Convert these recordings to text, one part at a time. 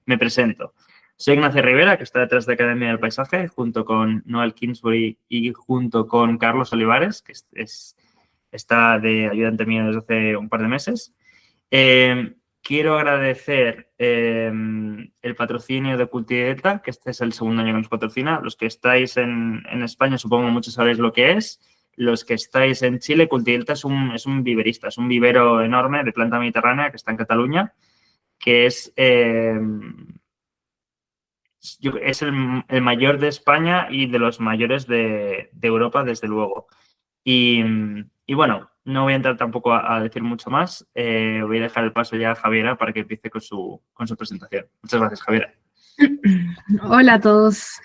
Me presento. Soy Ignacio Rivera, que está detrás de Academia del Paisaje, junto con Noel Kingsbury y junto con Carlos Olivares, que está de ayudante mío desde hace un par de meses. Quiero agradecer el patrocinio de Cultidelta, que este es el segundo año que nos patrocina. Los que estáis en España, supongo muchos sabréis lo que es. Los que estáis en Chile, Cultidelta es un viverista, es un vivero enorme de planta mediterránea que está en Cataluña, que es el mayor de España y de los mayores de Europa, desde luego. Y bueno, no voy a entrar tampoco a decir mucho más. Voy a dejar el paso ya a Javiera para que empiece con su presentación. Muchas gracias, Javiera. Hola a todos.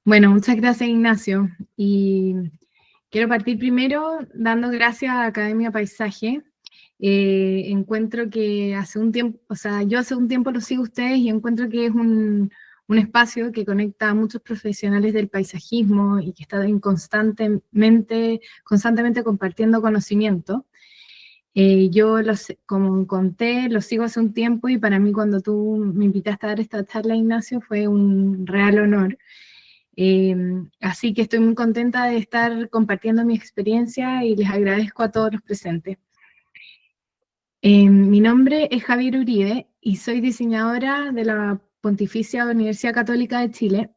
Bueno, muchas gracias, Ignacio. Y quiero partir primero dando gracias a Academia Paisaje. Encuentro que hace un tiempo, yo hace un tiempo lo sigo a ustedes y encuentro que es un espacio que conecta a muchos profesionales del paisajismo y que está constantemente compartiendo conocimiento. Yo, como conté, lo sigo hace un tiempo y para mí cuando tú me invitaste a dar esta charla, Ignacio, fue un real honor. Así que estoy muy contenta de estar compartiendo mi experiencia y les agradezco a todos los presentes. Mi nombre es Javiera Uribe y soy diseñadora de la Pontificia Universidad Católica de Chile.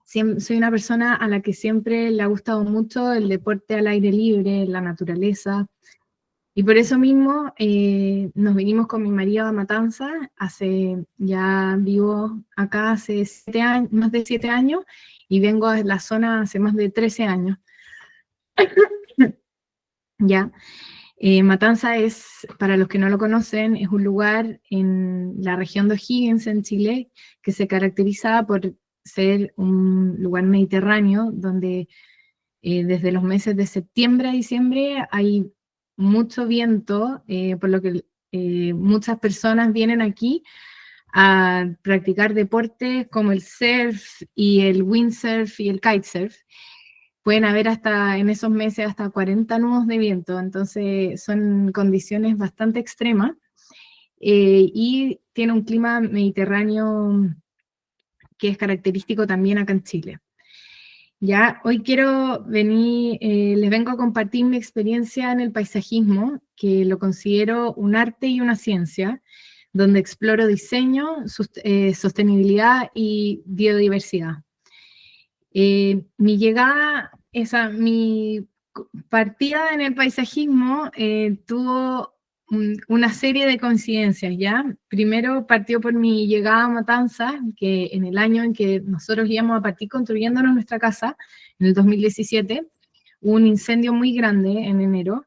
Soy una persona a la que siempre le ha gustado mucho el deporte al aire libre, la naturaleza, y por eso mismo nos vinimos con mi marido a Matanzas. Ya vivo acá hace más de 7 años, y vengo a la zona hace más de 13 años. Ya. Matanzas es, para los que no lo conocen, es un lugar en la región de O'Higgins, en Chile, que se caracteriza por ser un lugar mediterráneo, donde desde los meses de septiembre a diciembre hay mucho viento, por lo que muchas personas vienen aquí a practicar deportes como el surf y el windsurf y el kitesurf. Pueden haber en esos meses hasta 40 nudos de viento, entonces son condiciones bastante extremas, y tiene un clima mediterráneo que es característico también acá en Chile. Ya, hoy les vengo a compartir mi experiencia en el paisajismo, que lo considero un arte y una ciencia, donde exploro diseño, sostenibilidad y biodiversidad. Mi partida en el paisajismo tuvo una serie de coincidencias, ¿ya? Primero partió por mi llegada a Matanzas, que en el año en que nosotros íbamos a partir construyéndonos nuestra casa, en el 2017, hubo un incendio muy grande en enero,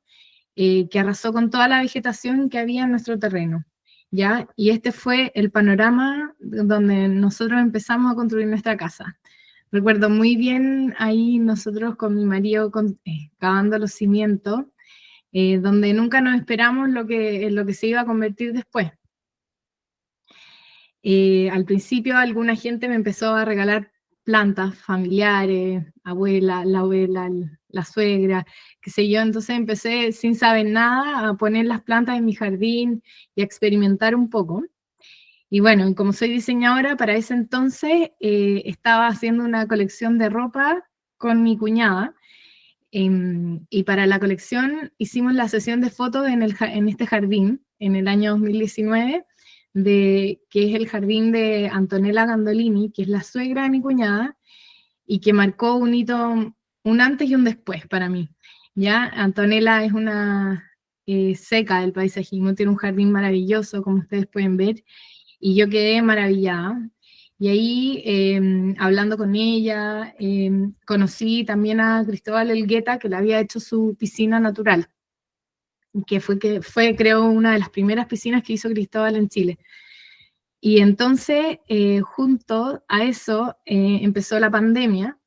que arrasó con toda la vegetación que había en nuestro terreno, ¿ya? Y este fue el panorama donde nosotros empezamos a construir nuestra casa. Recuerdo muy bien ahí nosotros con mi marido cavando los cimientos, donde nunca nos esperamos en lo que se iba a convertir después. Al principio alguna gente me empezó a regalar plantas familiares, la abuela, la suegra, qué sé yo, entonces empecé sin saber nada a poner las plantas en mi jardín y a experimentar un poco. Y bueno, como soy diseñadora, para ese entonces estaba haciendo una colección de ropa con mi cuñada, y para la colección hicimos la sesión de fotos en este jardín, en el año 2019, que es el jardín de Antonella Gandolini, que es la suegra de mi cuñada, y que marcó un hito, un antes y un después para mí. ¿Ya? Antonella es una seca del paisajismo, tiene un jardín maravilloso, como ustedes pueden ver, y yo quedé maravillada. Y ahí, hablando con ella, conocí también a Cristóbal Elgueta, que le había hecho su piscina natural, que fue, creo, una de las primeras piscinas que hizo Cristóbal en Chile. Y entonces, junto a eso, empezó la pandemia,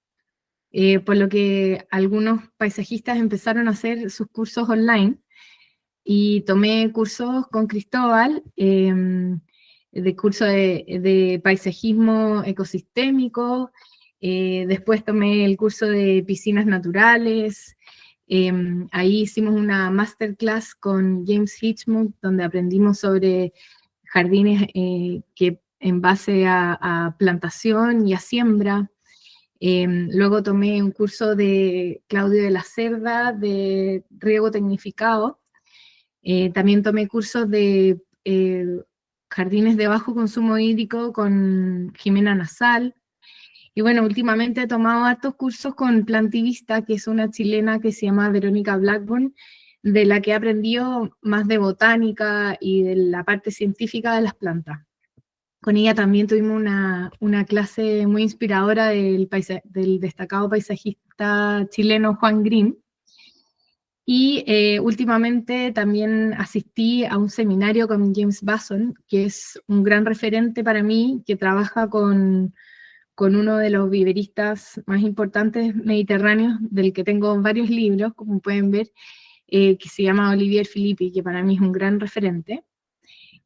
por lo que algunos paisajistas empezaron a hacer sus cursos online, y tomé cursos con Cristóbal, de curso de paisajismo ecosistémico, después tomé el curso de piscinas naturales, ahí hicimos una masterclass con James Hitchmuth, donde aprendimos sobre jardines que en base a plantación y a siembra. Luego tomé un curso de Claudio de la Cerda de riego tecnificado. También tomé cursos de jardines de bajo consumo hídrico con Jimena Nasal. Y bueno, últimamente he tomado hartos cursos con Plantivista, que es una chilena que se llama Verónica Blackburn, de la que he aprendido más de botánica y de la parte científica de las plantas. Con ella también tuvimos una clase muy inspiradora del destacado paisajista chileno Juan Green. Y últimamente también asistí a un seminario con James Basson, que es un gran referente para mí, que trabaja con uno de los viveristas más importantes mediterráneos, del que tengo varios libros, como pueden ver, que se llama Olivier Philippi, que para mí es un gran referente.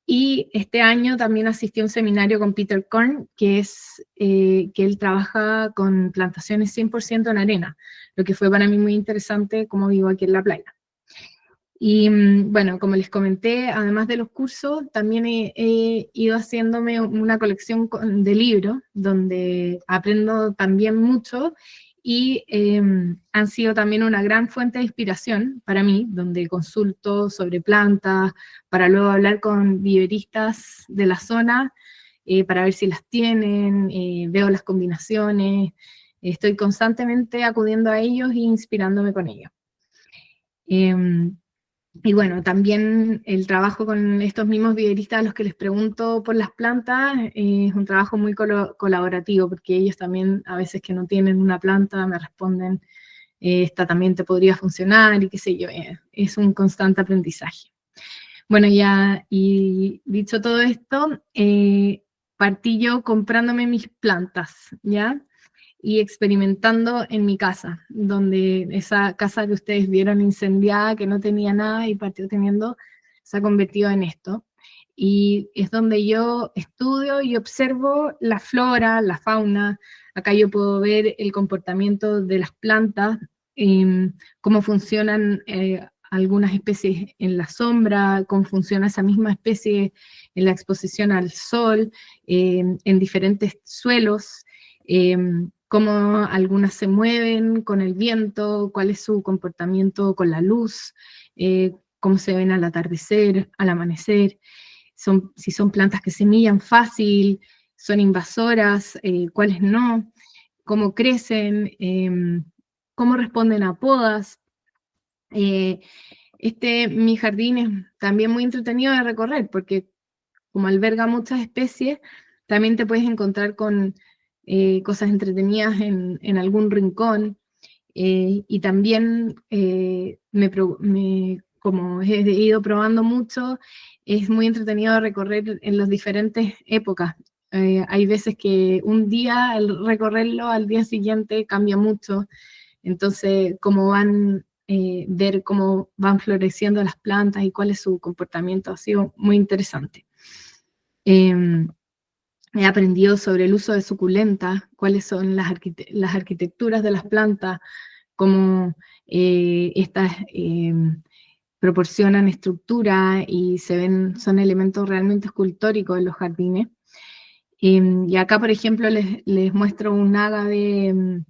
Y este año también asistí a un seminario con Peter Korn, que él trabaja con plantaciones 100% en arena, lo que fue para mí muy interesante, como vivo aquí en la playa. Y bueno, como les comenté, además de los cursos, también he ido haciéndome una colección de libros, donde aprendo también mucho, y han sido también una gran fuente de inspiración para mí, donde consulto sobre plantas, para luego hablar con viveristas de la zona, para ver si las tienen, veo las combinaciones, estoy constantemente acudiendo a ellos e inspirándome con ellos. Y bueno, también el trabajo con estos mismos viveristas a los que les pregunto por las plantas es un trabajo muy colaborativo, porque ellos también a veces que no tienen una planta me responden, esta también te podría funcionar y qué sé yo, es un constante aprendizaje. Bueno, ya, y dicho todo esto, partí yo comprándome mis plantas, ¿ya? Y experimentando en mi casa, donde esa casa que ustedes vieron incendiada, que no tenía nada y partió teniendo, se ha convertido en esto. Y es donde yo estudio y observo la flora, la fauna. Acá yo puedo ver el comportamiento de las plantas, cómo funcionan algunas especies en la sombra, cómo funciona esa misma especie en la exposición al sol, en diferentes suelos, cómo algunas se mueven con el viento, cuál es su comportamiento con la luz, cómo se ven al atardecer, al amanecer, si son plantas que semillan fácil, son invasoras, cuáles no, cómo crecen, cómo responden a podas. Mi jardín es también muy entretenido de recorrer, porque como alberga muchas especies, también te puedes encontrar con cosas entretenidas en algún rincón, y también como he ido probando mucho, es muy entretenido recorrer en las diferentes épocas. Hay veces que un día al recorrerlo, al día siguiente cambia mucho, entonces ver cómo van floreciendo las plantas y cuál es su comportamiento ha sido muy interesante. He aprendido sobre el uso de suculentas, cuáles son las arquitecturas de las plantas, cómo estas proporcionan estructura y son elementos realmente escultóricos en los jardines. Y acá, por ejemplo, les muestro un ágave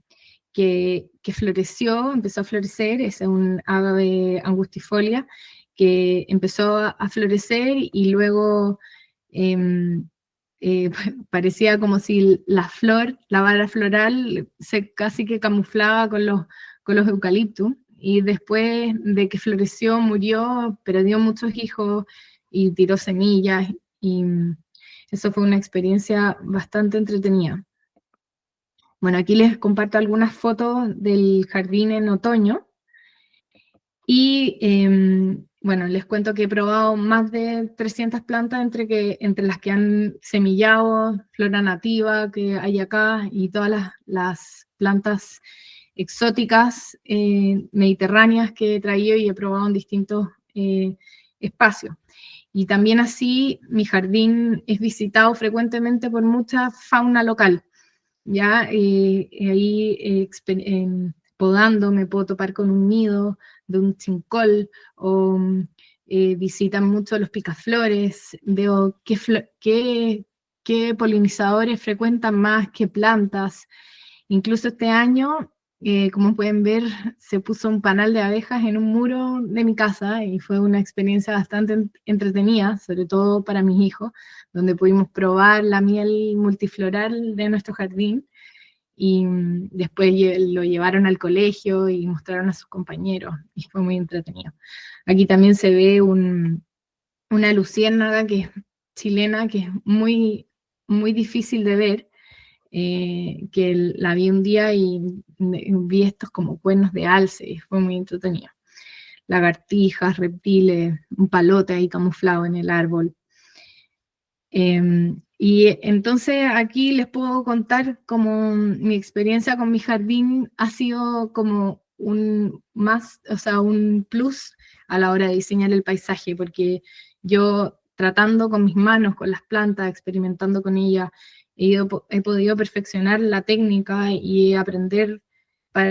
que floreció, empezó a florecer, es un ágave angustifolia, que empezó a florecer y luego parecía como si la vara floral, se casi que camuflaba con los eucaliptus, y después de que floreció murió, pero dio muchos hijos y tiró semillas, y eso fue una experiencia bastante entretenida. Bueno, aquí les comparto algunas fotos del jardín en otoño, y bueno, les cuento que he probado más de 300 plantas entre las que han semillado, flora nativa que hay acá, y todas las plantas exóticas mediterráneas que he traído y he probado en distintos espacios. Y también así mi jardín es visitado frecuentemente por mucha fauna local, ¿ya? Ahí podando me puedo topar con un nido de un chincol, o visitan mucho los picaflores, veo qué polinizadores frecuentan más, qué plantas. Incluso este año, como pueden ver, se puso un panal de abejas en un muro de mi casa y fue una experiencia bastante entretenida, sobre todo para mis hijos, donde pudimos probar la miel multifloral de nuestro jardín y después lo llevaron al colegio y mostraron a sus compañeros y fue muy entretenido. Aquí también se ve una luciérnaga que es chilena, que es muy, muy difícil de ver, que la vi un día y vi estos como cuernos de alce y fue muy entretenido. Lagartijas, reptiles, un palote ahí camuflado en el árbol. Y entonces aquí les puedo contar como mi experiencia con mi jardín ha sido como un plus a la hora de diseñar el paisaje, porque yo tratando con mis manos, con las plantas, experimentando con ellas, he podido perfeccionar la técnica y aprender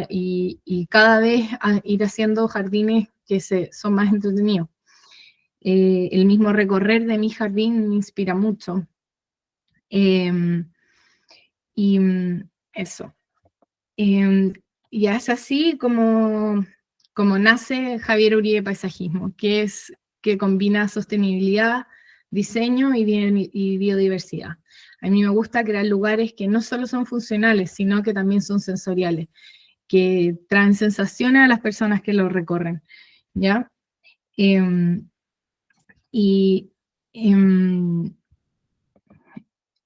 y cada vez ir haciendo jardines que son más entretenidos. El mismo recorrer de mi jardín me inspira mucho. Y eso. Y es así como nace Javier Uribe Paisajismo, que combina sostenibilidad, diseño y biodiversidad. A mí me gusta crear lugares que no solo son funcionales, sino que también son sensoriales, que traen sensaciones a las personas que lo recorren, ¿ya?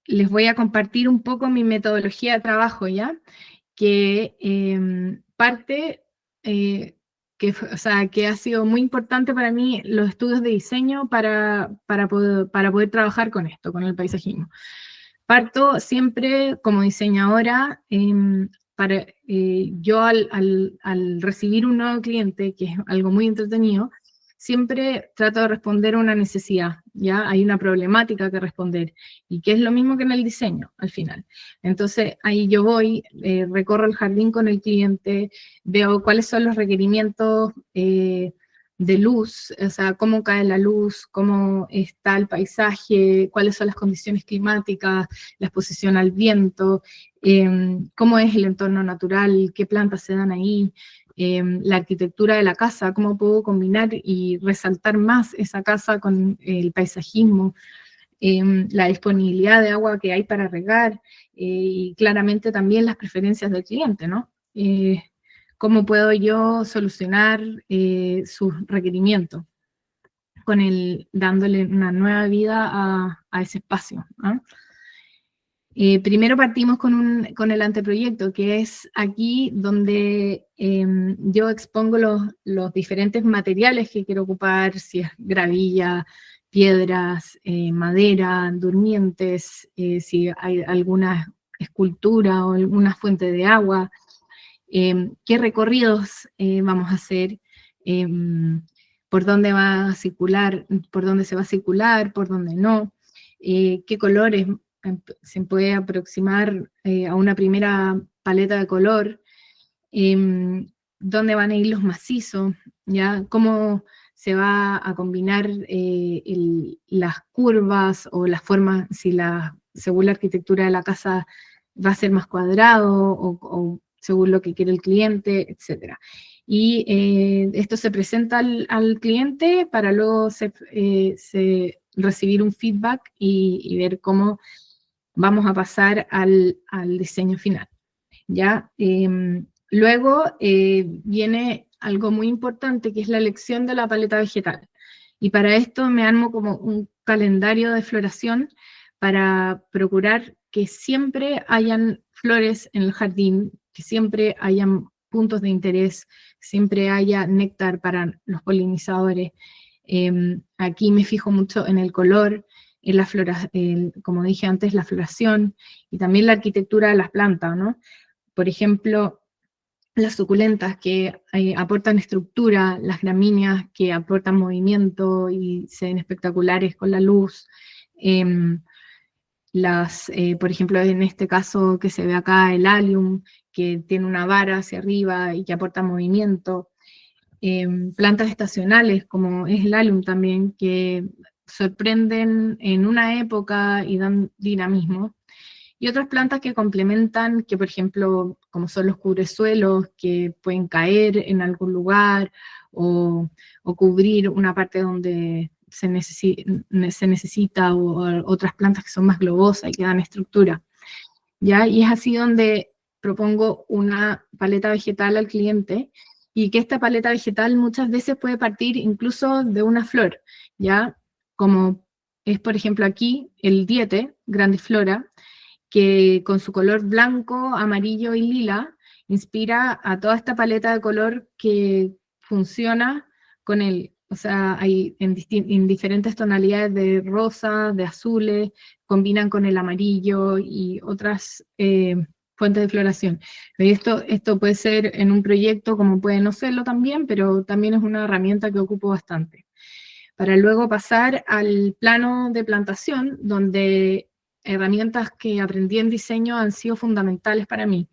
Les voy a compartir un poco mi metodología de trabajo, ¿ya? Que parte, que ha sido muy importante para mí los estudios de diseño para poder trabajar con esto, con el paisajismo. Parto siempre como diseñadora, yo al recibir un nuevo cliente, que es algo muy entretenido, siempre trato de responder a una necesidad, ¿ya? Hay una problemática que responder, y que es lo mismo que en el diseño, al final. Entonces, ahí yo voy, recorro el jardín con el cliente, veo cuáles son los requerimientos de luz, o sea, cómo cae la luz, cómo está el paisaje, cuáles son las condiciones climáticas, la exposición al viento, cómo es el entorno natural, qué plantas se dan ahí, la arquitectura de la casa, cómo puedo combinar y resaltar más esa casa con el paisajismo, la disponibilidad de agua que hay para regar, y claramente también las preferencias del cliente, ¿no? Cómo puedo yo solucionar sus requerimientos, dándole una nueva vida a ese espacio, ¿no? Primero partimos con el anteproyecto, que es aquí donde yo expongo los diferentes materiales que quiero ocupar, si es gravilla, piedras, madera, durmientes, si hay alguna escultura o alguna fuente de agua, qué recorridos vamos a hacer, por dónde va a circular, por dónde se va a circular, por dónde no, qué colores se puede aproximar a una primera paleta de color, dónde van a ir los macizos, ¿ya? Cómo se va a combinar las curvas o las formas, según la arquitectura de la casa va a ser más cuadrado o según lo que quiere el cliente, etc. Y esto se presenta al cliente para luego recibir un feedback y ver cómo vamos a pasar al diseño final, ¿ya? Luego viene algo muy importante, que es la elección de la paleta vegetal. Y para esto me armo como un calendario de floración para procurar que siempre hayan flores en el jardín, que siempre hayan puntos de interés, siempre haya néctar para los polinizadores. Aquí me fijo mucho en el color, en la como dije antes, la floración y también la arquitectura de las plantas, ¿no? Por ejemplo, las suculentas que aportan estructura, las gramíneas que aportan movimiento y se ven espectaculares con la luz, por ejemplo, en este caso que se ve acá, el allium, que tiene una vara hacia arriba y que aporta movimiento. plantas estacionales, como es el alum también, que sorprenden en una época y dan dinamismo. Y otras plantas que complementan, que por ejemplo, como son los cubresuelos, que pueden caer en algún lugar o cubrir una parte donde se necesita, o otras plantas que son más globosas y que dan estructura. ¿Ya? Y es así donde propongo una paleta vegetal al cliente, y que esta paleta vegetal muchas veces puede partir incluso de una flor, ¿ya? Como es, por ejemplo, aquí el Diete grandiflora, que con su color blanco, amarillo y lila, inspira a toda esta paleta de color que funciona con él. O sea, hay en diferentes tonalidades de rosa, de azules, combinan con el amarillo y otras fuentes de floración. Y esto puede ser en un proyecto, como puede no serlo también, pero también es una herramienta que ocupo bastante. Para luego pasar al plano de plantación, donde herramientas que aprendí en diseño han sido fundamentales para mí,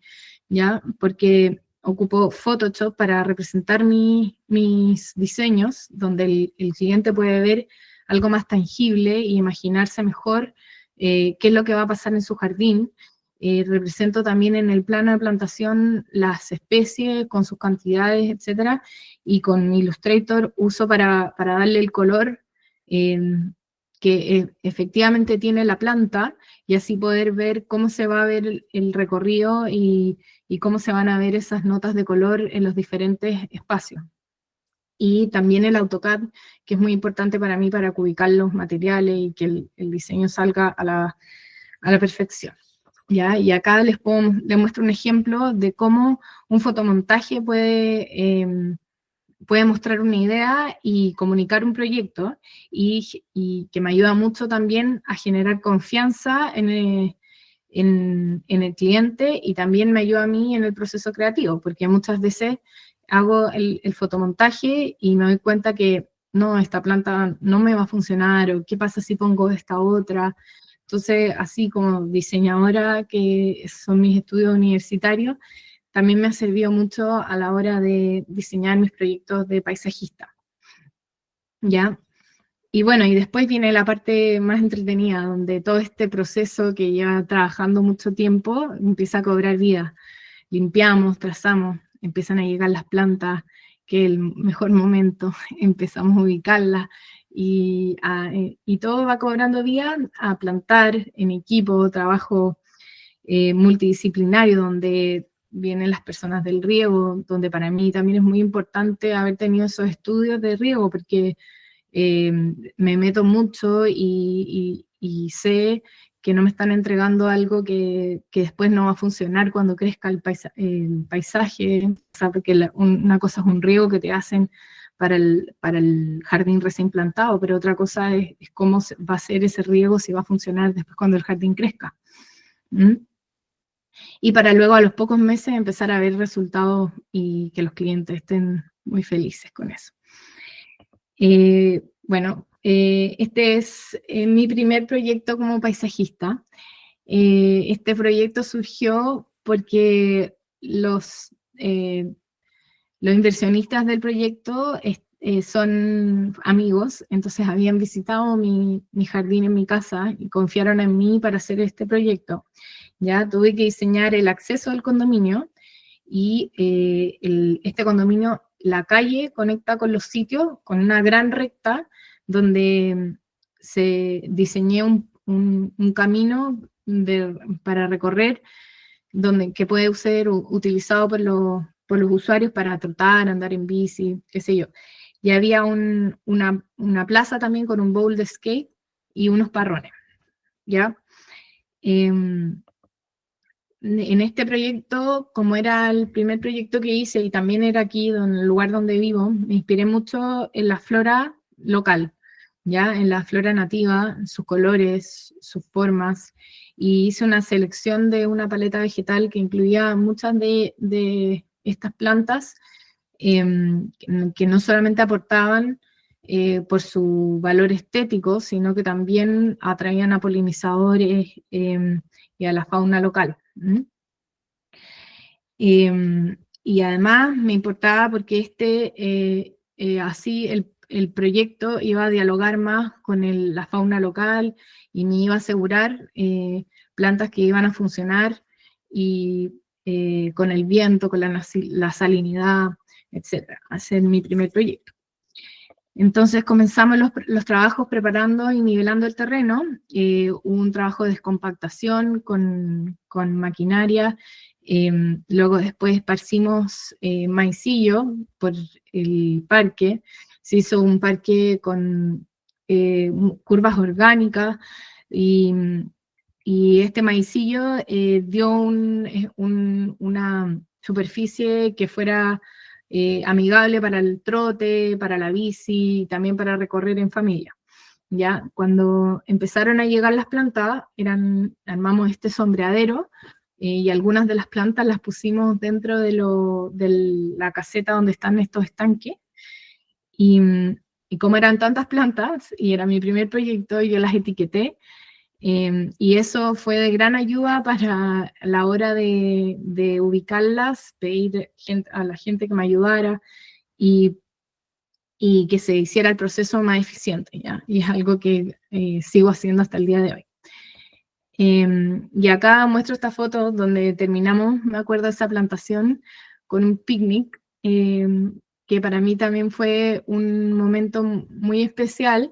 ¿ya? Porque ocupo Photoshop para representar mis diseños, donde el cliente puede ver algo más tangible y imaginarse mejor qué es lo que va a pasar en su jardín. Represento también en el plano de plantación las especies con sus cantidades, etcétera, y con Illustrator uso para darle el color que efectivamente tiene la planta, y así poder ver cómo se va a ver el recorrido y cómo se van a ver esas notas de color en los diferentes espacios. Y también el AutoCAD, que es muy importante para mí para ubicar los materiales y que el diseño salga a la perfección. ¿Ya? Y acá les muestro un ejemplo de cómo un fotomontaje puede mostrar una idea y comunicar un proyecto, y que me ayuda mucho también a generar confianza en el cliente, y también me ayuda a mí en el proceso creativo, porque muchas veces hago el fotomontaje y me doy cuenta que no, esta planta no me va a funcionar, o qué pasa si pongo esta otra. Entonces, así como diseñadora, que son mis estudios universitarios, también me ha servido mucho a la hora de diseñar mis proyectos de paisajista. ¿Ya? Y bueno, y después viene la parte más entretenida, donde todo este proceso que lleva trabajando mucho tiempo empieza a cobrar vida. Limpiamos, trazamos, empiezan a llegar las plantas, que es el mejor momento, empezamos a ubicarlas, y todo va cobrando vida a plantar en equipo, trabajo multidisciplinario, donde vienen las personas del riego, donde para mí también es muy importante haber tenido esos estudios de riego, porque me meto mucho y sé que no me están entregando algo que después no va a funcionar cuando crezca el paisaje, o sea, porque una cosa es un riego que te hacen para el jardín recién plantado, pero otra cosa es cómo va a ser ese riego, si va a funcionar después cuando el jardín crezca. ¿Mm? Y para luego a los pocos meses empezar a ver resultados y que los clientes estén muy felices con eso. Bueno, este es mi primer proyecto como paisajista. Este proyecto surgió porque los inversionistas del proyecto son amigos, entonces habían visitado mi jardín en mi casa y confiaron en mí para hacer este proyecto. Ya tuve que diseñar el acceso al condominio, y este condominio, la calle conecta con los sitios con una gran recta, donde se diseñé un camino para recorrer, que puede ser utilizado por los usuarios para trotar, andar en bici, qué sé yo. Y había una plaza también con un bowl de skate y unos parrones, ¿ya? En este proyecto, como era el primer proyecto que hice y también era aquí, en el lugar donde vivo, me inspiré mucho en la flora local, ¿ya? En la flora nativa, sus colores, sus formas, y hice una selección de una paleta vegetal que incluía muchas de estas plantas, que no solamente aportaban por su valor estético, sino que también atraían a polinizadores y a la fauna local. Y además me importaba porque así el proyecto iba a dialogar más con la fauna local y me iba a asegurar plantas que iban a funcionar y con el viento, con la salinidad, etc. Hacer mi primer proyecto. Entonces comenzamos los trabajos preparando y nivelando el terreno. Hubo un trabajo de descompactación con maquinaria. Luego después esparcimos maicillo por el parque. Se hizo un parque con curvas orgánicas y este maicillo dio una superficie que fuera amigable para el trote, para la bici, y también para recorrer en familia. Ya, cuando empezaron a llegar las plantas, armamos este sombreadero y algunas de las plantas las pusimos dentro de la caseta donde están estos estanques. Y como eran tantas plantas, y era mi primer proyecto, yo las etiqueté, y eso fue de gran ayuda para la hora de ubicarlas, pedir a la gente que me ayudara y que se hiciera el proceso más eficiente, ¿ya? Y es algo que sigo haciendo hasta el día de hoy. Y acá muestro esta foto donde terminamos, me acuerdo de esa plantación, con un picnic, que para mí también fue un momento muy especial,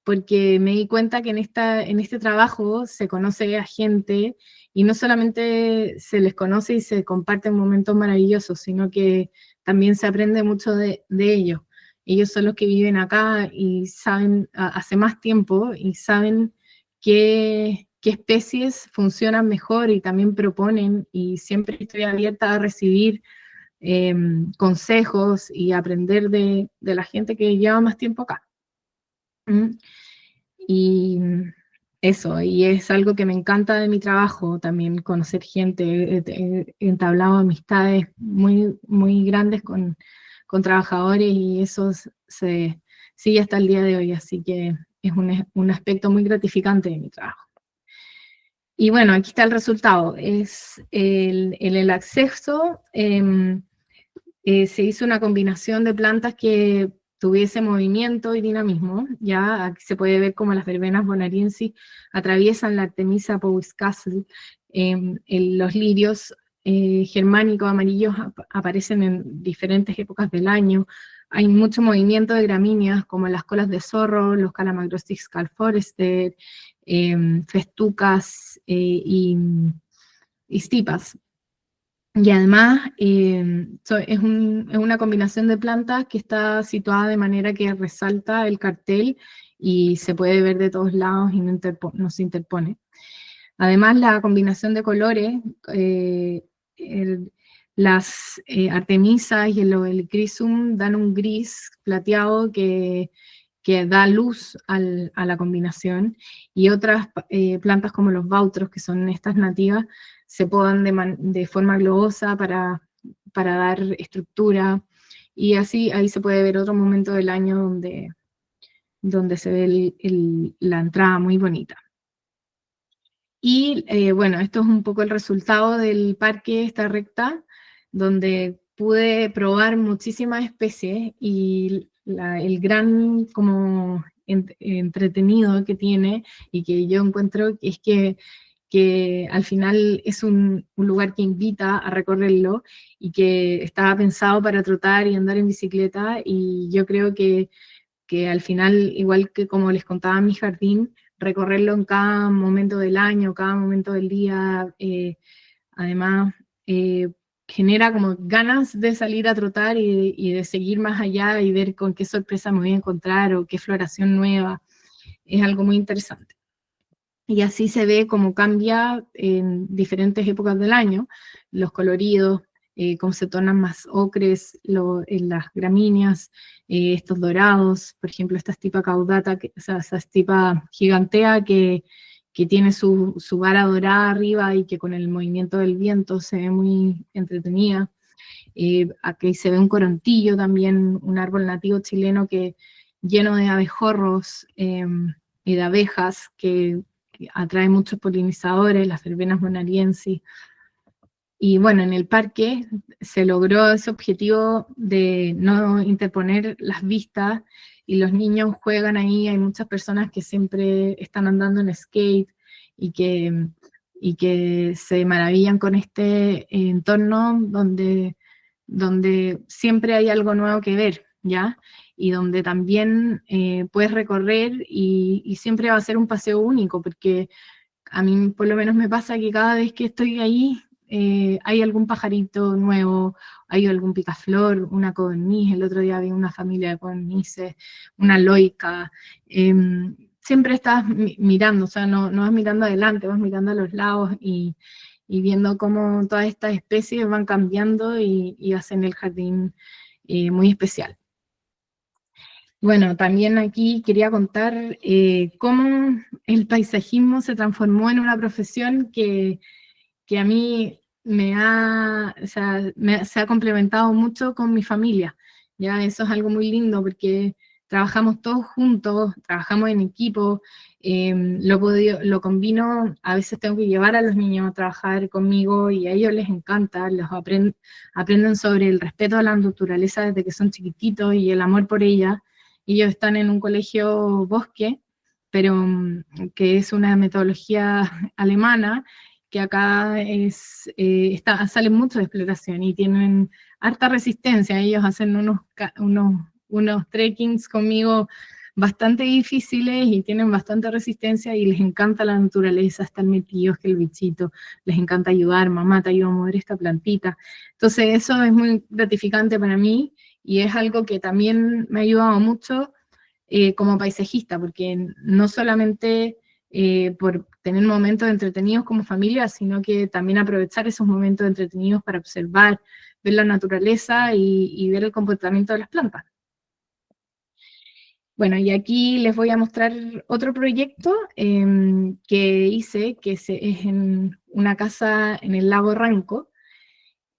porque me di cuenta que en este trabajo se conoce a gente y no solamente se les conoce y se comparten momentos maravillosos, sino que también se aprende mucho de ellos. Ellos son los que viven acá y saben, hace más tiempo, y saben qué especies funcionan mejor y también proponen, y siempre estoy abierta a recibir consejos y aprender de la gente que lleva más tiempo acá. Y eso, y es algo que me encanta de mi trabajo, también conocer gente, he entablado amistades muy, muy grandes con trabajadores, y eso sigue hasta el día de hoy, así que es un aspecto muy gratificante de mi trabajo. Y bueno, aquí está el resultado, es el acceso, se hizo una combinación de plantas que tuviese movimiento y dinamismo. Ya aquí se puede ver cómo las verbenas bonariensis atraviesan la Artemisa Powys-Castle. Los lirios germánicos amarillos aparecen en diferentes épocas del año. Hay mucho movimiento de gramíneas, como las colas de zorro, los Calamagrostis calforester, festucas y stipas. Y además es una combinación de plantas que está situada de manera que resalta el cartel y se puede ver de todos lados y no se interpone. Además, la combinación de colores, las artemisas y el crisum dan un gris plateado que da luz a la combinación, y otras plantas como los bautros, que son estas nativas, se podan de forma globosa para dar estructura, y así ahí se puede ver otro momento del año donde se ve la entrada muy bonita. Y bueno, esto es un poco el resultado del parque, esta recta, donde pude probar muchísimas especies, y el gran como entretenido que tiene, y que yo encuentro es que al final es un lugar que invita a recorrerlo, y que estaba pensado para trotar y andar en bicicleta, y yo creo que al final, igual que como les contaba en mi jardín, recorrerlo en cada momento del año, cada momento del día, además genera como ganas de salir a trotar y de seguir más allá y ver con qué sorpresa me voy a encontrar o qué floración nueva. Es algo muy interesante. Y así se ve cómo cambia en diferentes épocas del año, los coloridos, cómo se tornan más ocres en las gramíneas, estos dorados, por ejemplo, esta estipa caudata, esa estipa gigantea que tiene su vara dorada arriba y que con el movimiento del viento se ve muy entretenida. Aquí se ve un corontillo también, un árbol nativo chileno lleno de abejorros y de abejas que atrae muchos polinizadores, las verbenas bonariensis. Y bueno, en el parque se logró ese objetivo de no interponer las vistas y los niños juegan ahí. Hay muchas personas que siempre están andando en skate y que se maravillan con este entorno donde siempre hay algo nuevo que ver, ¿ya? Y donde también puedes recorrer y siempre va a ser un paseo único, porque a mí por lo menos me pasa que cada vez que estoy ahí hay algún pajarito nuevo, hay algún picaflor, una codorniz, el otro día vi una familia de codornices, una loica, siempre estás mirando, o sea, no vas mirando adelante, vas mirando a los lados y viendo cómo todas estas especies van cambiando y hacen el jardín muy especial. Bueno, también aquí quería contar cómo el paisajismo se transformó en una profesión que a mí o sea, se ha complementado mucho con mi familia. Ya eso es algo muy lindo porque trabajamos todos juntos, trabajamos en equipo, lo combino, a veces tengo que llevar a los niños a trabajar conmigo y a ellos les encanta, aprenden sobre el respeto a la naturaleza desde que son chiquititos y el amor por ella. Ellos están en un colegio bosque, pero que es una metodología alemana, que acá salen mucho de exploración y tienen harta resistencia. Ellos hacen unos trekkings conmigo bastante difíciles y tienen bastante resistencia y les encanta la naturaleza, están metidos que el bichito, les encanta ayudar, mamá te ayuda a mover esta plantita. Entonces eso es muy gratificante para mí y es algo que también me ha ayudado mucho como paisajista, porque no solamente por tener momentos entretenidos como familia, sino que también aprovechar esos momentos entretenidos para observar, ver la naturaleza y ver el comportamiento de las plantas. Bueno, y aquí les voy a mostrar otro proyecto que hice, que es en una casa en el lago Ranco.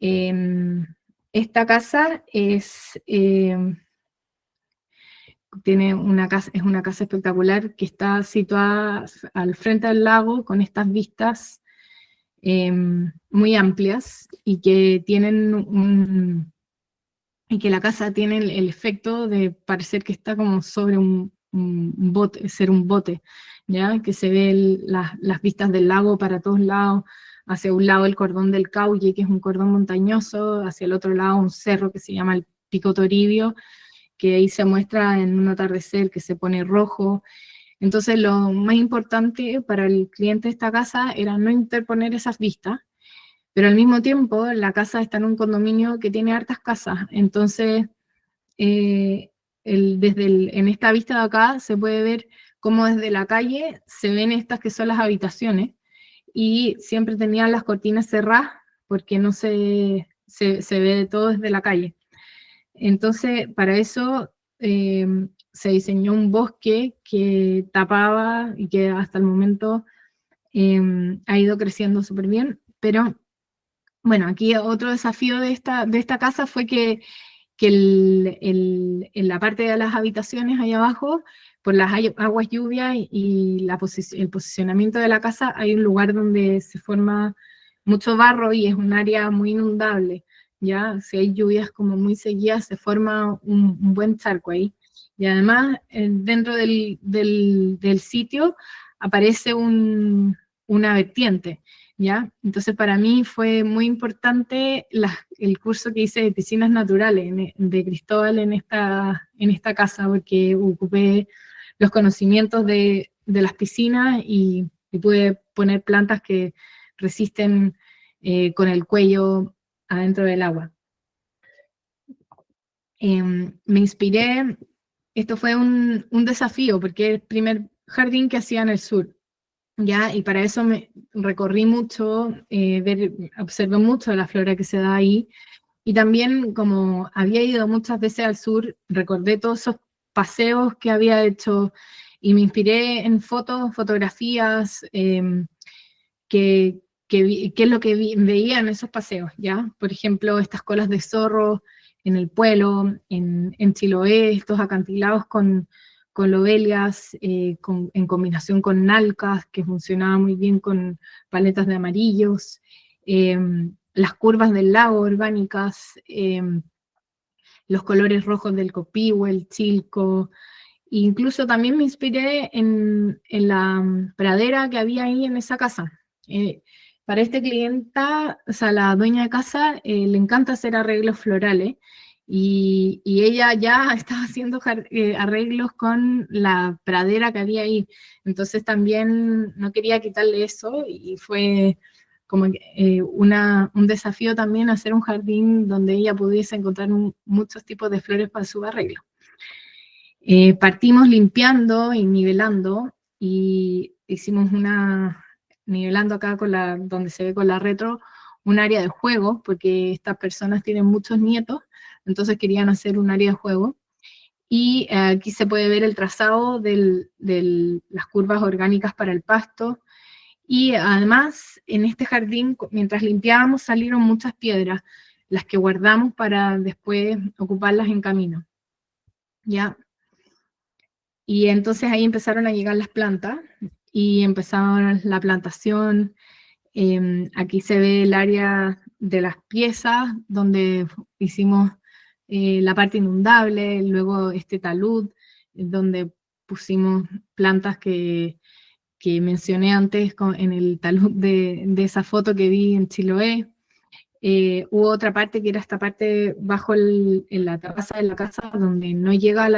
Esta casa tiene es una casa espectacular que está situada al frente del lago con estas vistas muy amplias y que y que la casa tiene el efecto de parecer que está como sobre un bote, ser un bote, ¿ya? Que se ve las vistas del lago para todos lados, hacia un lado el cordón del Cauye, que es un cordón montañoso, hacia el otro lado un cerro que se llama el Pico Toribio, que ahí se muestra en un atardecer que se pone rojo. Entonces lo más importante para el cliente de esta casa era no interponer esas vistas, pero al mismo tiempo la casa está en un condominio que tiene hartas casas, entonces en esta vista de acá se puede ver cómo desde la calle se ven estas que son las habitaciones, y siempre tenían las cortinas cerradas porque no se ve todo desde la calle. Entonces, para eso se diseñó un bosque que tapaba y que hasta el momento ha ido creciendo súper bien, pero bueno, aquí otro desafío de esta casa fue que en la parte de las habitaciones ahí abajo, por las aguas lluvias y el posicionamiento de la casa, hay un lugar donde se forma mucho barro y es un área muy inundable, ¿ya? Si hay lluvias como muy seguidas, se forma un buen charco ahí. Y además, dentro del sitio aparece una vertiente, ¿ya? Entonces para mí fue muy importante el curso que hice de piscinas naturales de Cristóbal en esta casa, porque ocupé los conocimientos de las piscinas y pude poner plantas que resisten con el cuello adentro del agua. Me inspiré, esto fue un desafío, porque es el primer jardín que hacía en el sur, ¿ya? Y para eso me recorrí mucho, observé mucho la flora que se da ahí, y también como había ido muchas veces al sur, recordé todos esos paseos que había hecho, y me inspiré en fotografías, qué es lo que veía en esos paseos, ¿ya? Por ejemplo, estas colas de zorro en el Puelo, en Chiloé, estos acantilados con lobelias, en combinación con nalcas, que funcionaba muy bien con paletas de amarillos, las curvas del lago orgánicas, los colores rojos del copihue, el chilco. Incluso también me inspiré en la pradera que había ahí en esa casa. Para este clienta, o sea, la dueña de casa, le encanta hacer arreglos florales y ella ya estaba haciendo arreglos con la pradera que había ahí. Entonces también no quería quitarle eso y fue como un desafío también hacer un jardín donde ella pudiese encontrar muchos tipos de flores para su arreglo. Partimos limpiando y nivelando y hicimos nivelando acá donde se ve con la retro, un área de juego, porque estas personas tienen muchos nietos, entonces querían hacer un área de juego. Y aquí se puede ver el trazado de las curvas orgánicas para el pasto. Y además, en este jardín, mientras limpiábamos, salieron muchas piedras, las que guardamos para después ocuparlas en camino. ¿Ya? Y entonces ahí empezaron a llegar las plantas y empezaron la plantación. Aquí se ve el área de las piezas donde hicimos la parte inundable, luego este talud, donde pusimos plantas que mencioné antes en el talud de esa foto que vi en Chiloé. Hubo otra parte que era esta parte bajo en la terraza de la casa donde no llega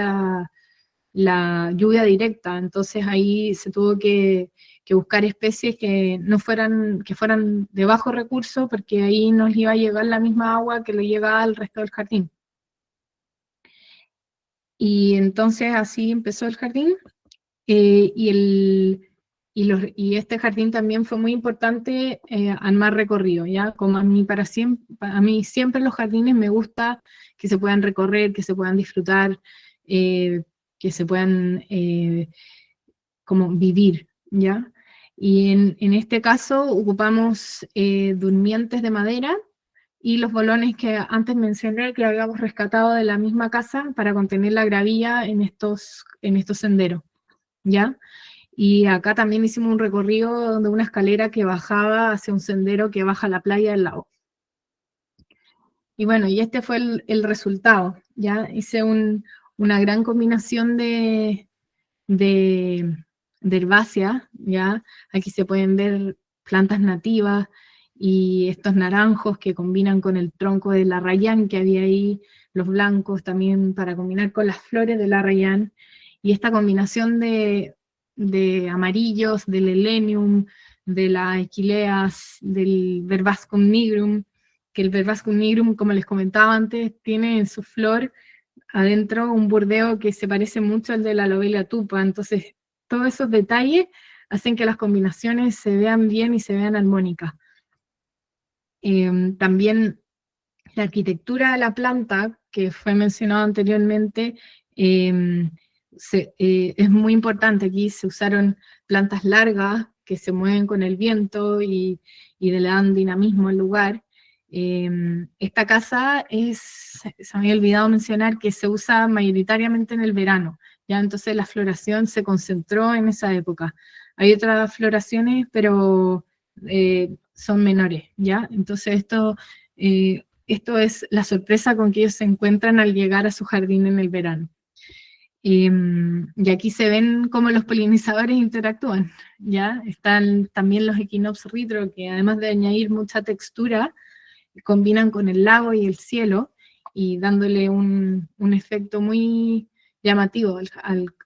la lluvia directa, entonces ahí se tuvo que buscar especies que fueran de bajo recurso, porque ahí nos iba a llegar la misma agua que le llegaba al resto del jardín. Y entonces así empezó el jardín, y este jardín también fue muy importante armar recorrido, ¿ya? Como a mí siempre los jardines me gusta que se puedan recorrer, que se puedan disfrutar, que se puedan como vivir, ¿ya? Y en este caso ocupamos durmientes de madera y los bolones que antes mencioné que habíamos rescatado de la misma casa para contener la gravilla en estos senderos, ¿ya? Y acá también hicimos un recorrido de una escalera que bajaba hacia un sendero que baja a la playa del lago. Y bueno, y este fue el resultado, ¿ya? Hice una gran combinación de herbáceas, ¿ya? Aquí se pueden ver plantas nativas y estos naranjos que combinan con el tronco de la rayán que había ahí, los blancos también para combinar con las flores de la rayán, y esta combinación de amarillos, del helenium, de las equileas, del verbascum nigrum, que el verbascum nigrum, como les comentaba antes, tiene en su flor adentro un bordeo que se parece mucho al de la lobelia tupa, entonces todos esos detalles hacen que las combinaciones se vean bien y se vean armónicas. También la arquitectura de la planta, que fue mencionado anteriormente, es muy importante. Aquí se usaron plantas largas que se mueven con el viento y le dan dinamismo al lugar. Esta casa se me había olvidado mencionar que se usa mayoritariamente en el verano, ¿ya? Entonces la floración se concentró en esa época. Hay otras floraciones, pero son menores, ¿ya? Entonces esto es la sorpresa con que ellos se encuentran al llegar a su jardín en el verano. Y aquí se ven cómo los polinizadores interactúan, ¿ya? Están también los Equinops ritro, que además de añadir mucha textura, combinan con el lago y el cielo, y dándole un efecto muy llamativo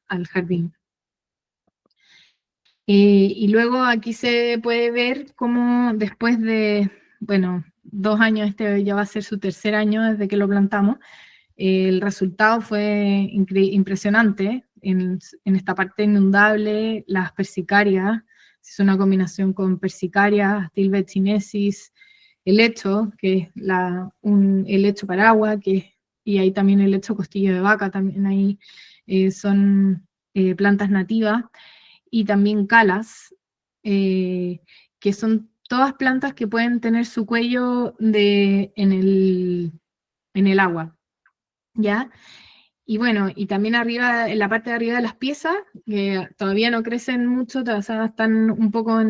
al jardín. Y luego aquí se puede ver cómo después de, bueno, 2 años, este ya va a ser su tercer año desde que lo plantamos, el resultado fue impresionante. En esta parte inundable, las persicarias, se hizo una combinación con persicarias, Tilbet chinesis, helecho, que es el helecho paraguas, y hay también el helecho costillo de vaca, también ahí son plantas nativas, y también calas, que son todas plantas que pueden tener su cuello en el agua, ¿ya? Y bueno, y también arriba, en la parte de arriba de las piezas, que todavía no crecen mucho, o sea, están un poco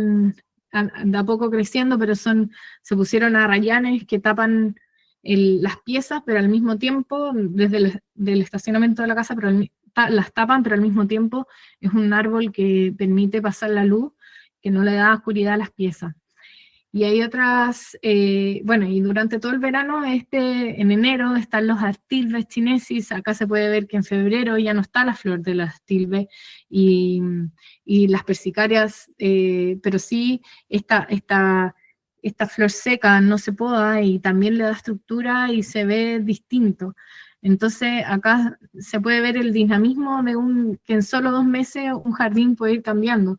de a poco creciendo, pero se pusieron arrayanes que tapan las piezas, pero al mismo tiempo, desde del estacionamiento de la casa, pero las tapan, pero al mismo tiempo es un árbol que permite pasar la luz, que no le da oscuridad a las piezas. Y hay otras, bueno, y durante todo el verano, en enero, están los astilbes chinesis. Acá se puede ver que en febrero ya no está la flor de las astilbes y las persicarias, pero sí esta flor seca no se poda y también le da estructura y se ve distinto. Entonces acá se puede ver el dinamismo que en solo 2 meses un jardín puede ir cambiando.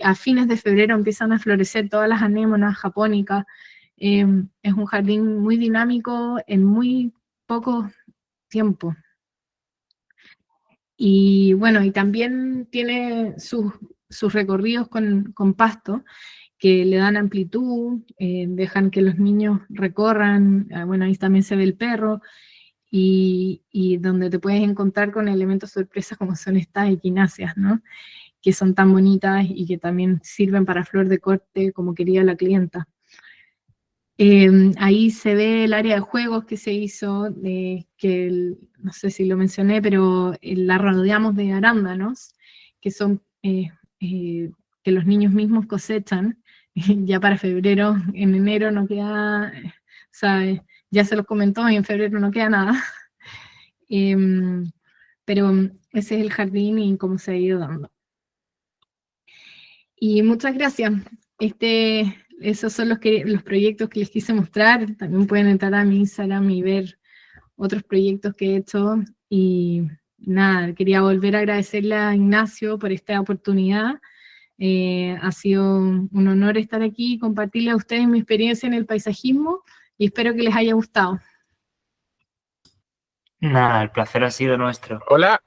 A fines de febrero empiezan a florecer todas las anémonas japónicas. Es un jardín muy dinámico en muy poco tiempo. Y bueno, y también tiene sus recorridos con pasto, que le dan amplitud, dejan que los niños recorran. Bueno, ahí también se ve el perro, y donde te puedes encontrar con elementos sorpresas como son estas equináceas, ¿no? Que son tan bonitas y que también sirven para flor de corte como quería la clienta. Ahí se ve el área de juegos que se hizo, no sé si lo mencioné, pero la rodeamos de arándanos, que son que los niños mismos cosechan. Ya para febrero, en enero no queda, o sea, ya se los comentó, y en febrero no queda nada. Pero ese es el jardín y cómo se ha ido dando. Y muchas gracias. Esos son los proyectos que les quise mostrar. También pueden entrar a mi Instagram y ver otros proyectos que he hecho. Y nada, quería volver a agradecerle a Ignacio por esta oportunidad. Ha sido un honor estar aquí y compartirle a ustedes mi experiencia en el paisajismo, y espero que les haya gustado. Nada, el placer ha sido nuestro. Hola,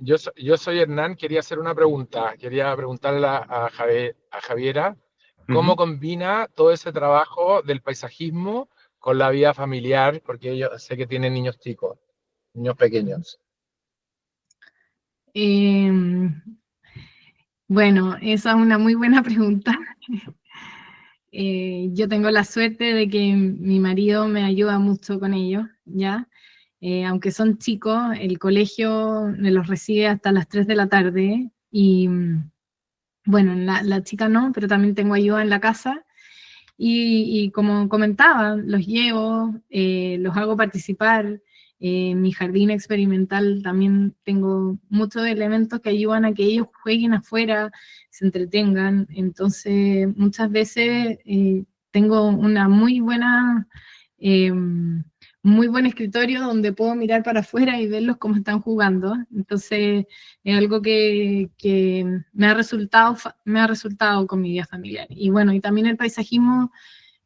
yo soy Hernán, quería hacer una pregunta. Quería preguntarle a Javiera cómo combina todo ese trabajo del paisajismo con la vida familiar, porque yo sé que tiene niños chicos, niños pequeños. Bueno, esa es una muy buena pregunta. Yo tengo la suerte de que mi marido me ayuda mucho con ellos, ¿ya? Aunque son chicos, el colegio me los recibe hasta las 3 de la tarde, y bueno, la chica no, pero también tengo ayuda en la casa, y como comentaba, los llevo, los hago participar. En mi jardín experimental también tengo muchos elementos que ayudan a que ellos jueguen afuera, se entretengan. Entonces, muchas veces tengo una muy buen escritorio donde puedo mirar para afuera y verlos cómo están jugando. Entonces, es algo que me ha resultado con mi vida familiar. Y bueno, y también el paisajismo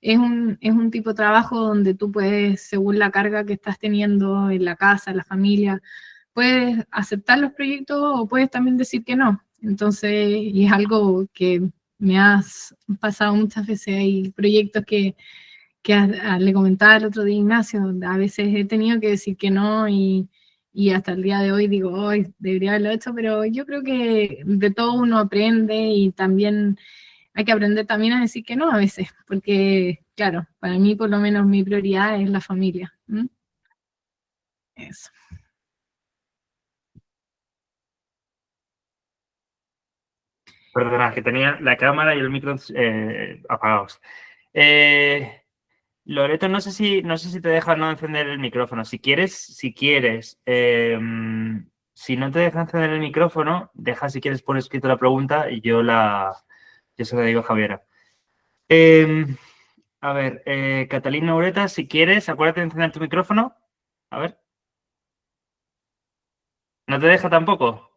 es un tipo de trabajo donde tú puedes, según la carga que estás teniendo en la casa, en la familia, puedes aceptar los proyectos o puedes también decir que no. Entonces, y es algo que me has pasado muchas veces. Hay proyectos que le comentaba el otro día a Ignacio, a veces he tenido que decir que no, y hasta el día de hoy digo, hoy debería haberlo hecho, pero yo creo que de todo uno aprende, y también hay que aprender también a decir que no a veces, porque claro, para mí por lo menos mi prioridad es la familia. Eso. Perdona, que tenía la cámara y el micro apagados. Loreto, no sé si te deja no encender el micrófono. Si quieres, si no te deja encender el micrófono, deja si quieres por escrito la pregunta y yo se la digo a Javiera. A ver, Catalina Ureta, si quieres, acuérdate de encender tu micrófono. A ver. ¿No te deja tampoco?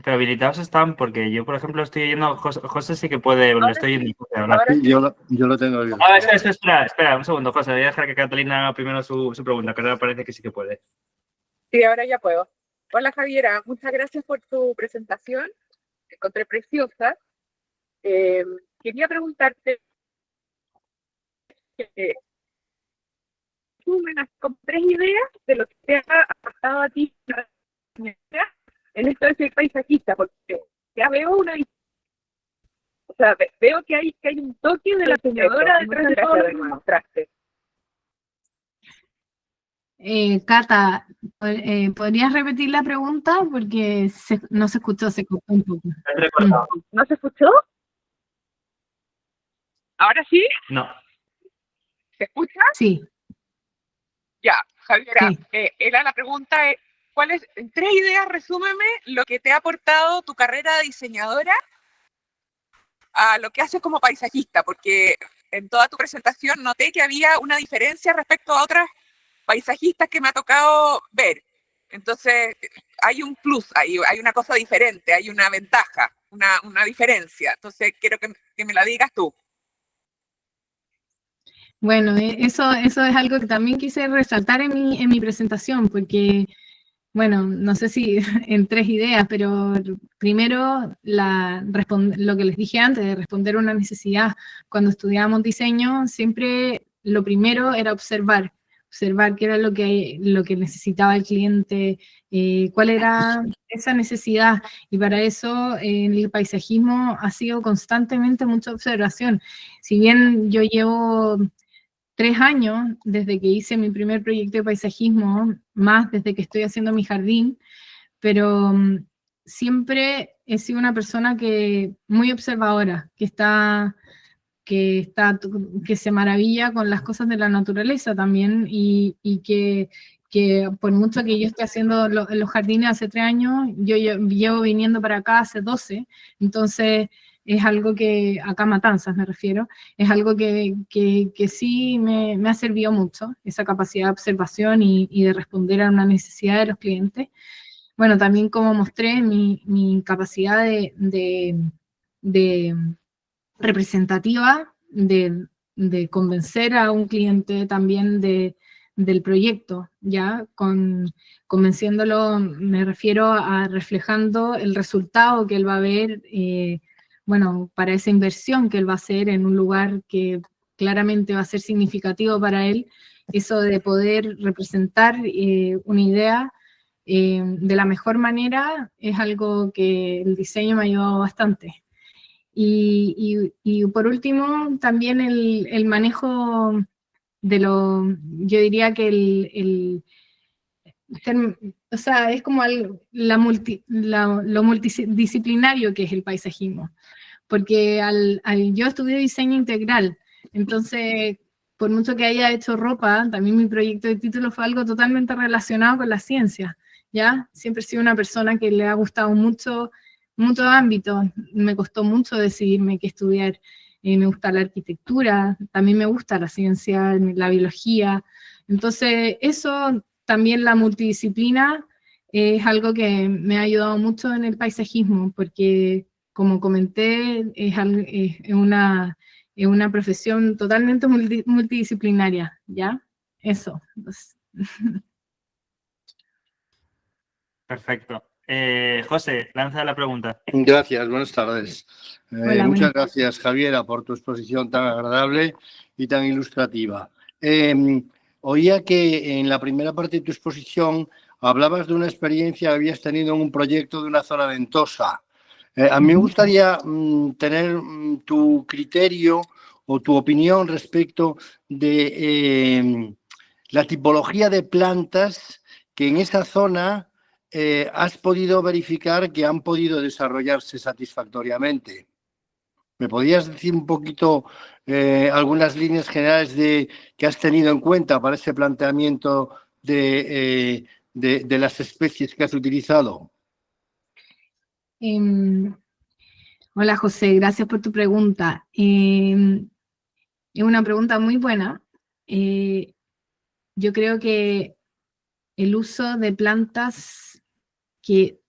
Pero habilitados están, porque yo, por ejemplo, estoy oyendo, José sí que puede, lo estoy oyendo. Yo lo tengo abierto. Espera, un segundo, José, voy a dejar que Catalina haga primero su pregunta, que ahora parece que sí que puede. Sí, ahora ya puedo. Hola Javiera, muchas gracias por tu presentación, te encontré preciosa. Quería preguntarte, tú me das con 3 ideas de lo que te ha aportado a ti en esto de ser paisajista, porque ya veo o sea, veo que hay un toque de la diseñadora detrás de todo lo que me mostraste. Cata, ¿podrías repetir la pregunta? Porque no se escuchó, se cortó un poco. ¿No se escuchó? ¿Ahora sí? No. ¿Se escucha? Sí. Ya, Javiera, Sí. era la pregunta, ¿cuáles, en 3 ideas, resúmeme lo que te ha aportado tu carrera de diseñadora a lo que haces como paisajista? Porque en toda tu presentación noté que había una diferencia respecto a otras paisajistas que me ha tocado ver. Entonces, hay un plus, hay una cosa diferente, hay una ventaja, una diferencia. Entonces, quiero que me la digas tú. Bueno, eso es algo que también quise resaltar en mi presentación, porque, bueno, no sé si en 3 ideas, pero primero lo que les dije antes, de responder una necesidad. Cuando estudiábamos diseño, siempre lo primero era observar qué era lo que necesitaba el cliente, cuál era esa necesidad, y para eso en el paisajismo ha sido constantemente mucha observación. Si bien yo llevo 3 años desde que hice mi primer proyecto de paisajismo, más desde que estoy haciendo mi jardín, pero siempre he sido una persona muy observadora, que se maravilla con las cosas de la naturaleza también, y que por mucho que yo esté haciendo los jardines hace 3 años, yo llevo viniendo para acá hace 12, entonces es algo que, acá Matanzas me refiero, es algo que sí me ha servido mucho, esa capacidad de observación y de responder a una necesidad de los clientes. Bueno, también como mostré mi capacidad de representativa, de convencer a un cliente también del proyecto, ¿ya? Convenciéndolo, me refiero a reflejando el resultado que él va a ver, bueno, para esa inversión que él va a hacer en un lugar que claramente va a ser significativo para él, eso de poder representar una idea de la mejor manera es algo que el diseño me ha ayudado bastante. Y por último, también el manejo yo diría que o sea, es como lo multidisciplinario que es el paisajismo, porque yo estudié diseño integral, entonces, por mucho que haya hecho ropa, también mi proyecto de título fue algo totalmente relacionado con la ciencia, ¿ya? Siempre he sido una persona que le ha gustado mucho ámbitos, me costó mucho decidirme qué estudiar, me gusta la arquitectura, también me gusta la ciencia, la biología, entonces eso, también la multidisciplina es algo que me ha ayudado mucho en el paisajismo, porque como comenté, es una profesión totalmente multidisciplinaria, ¿ya? Eso. Perfecto. José, lanza la pregunta. Gracias, buenas tardes. Hola, Muchas buenas. gracias, Javiera, por tu exposición tan agradable y tan ilustrativa. Oía que en la primera parte de tu exposición hablabas de una experiencia que habías tenido en un proyecto de una zona ventosa. A mí me gustaría tener tu criterio o tu opinión respecto de la tipología de plantas que en esa zona has podido verificar que han podido desarrollarse satisfactoriamente. ¿Me podrías decir un poquito algunas líneas generales que has tenido en cuenta para ese planteamiento de las especies que has utilizado? Hola, José, gracias por tu pregunta. Es una pregunta muy buena. Yo creo que el uso de plantas que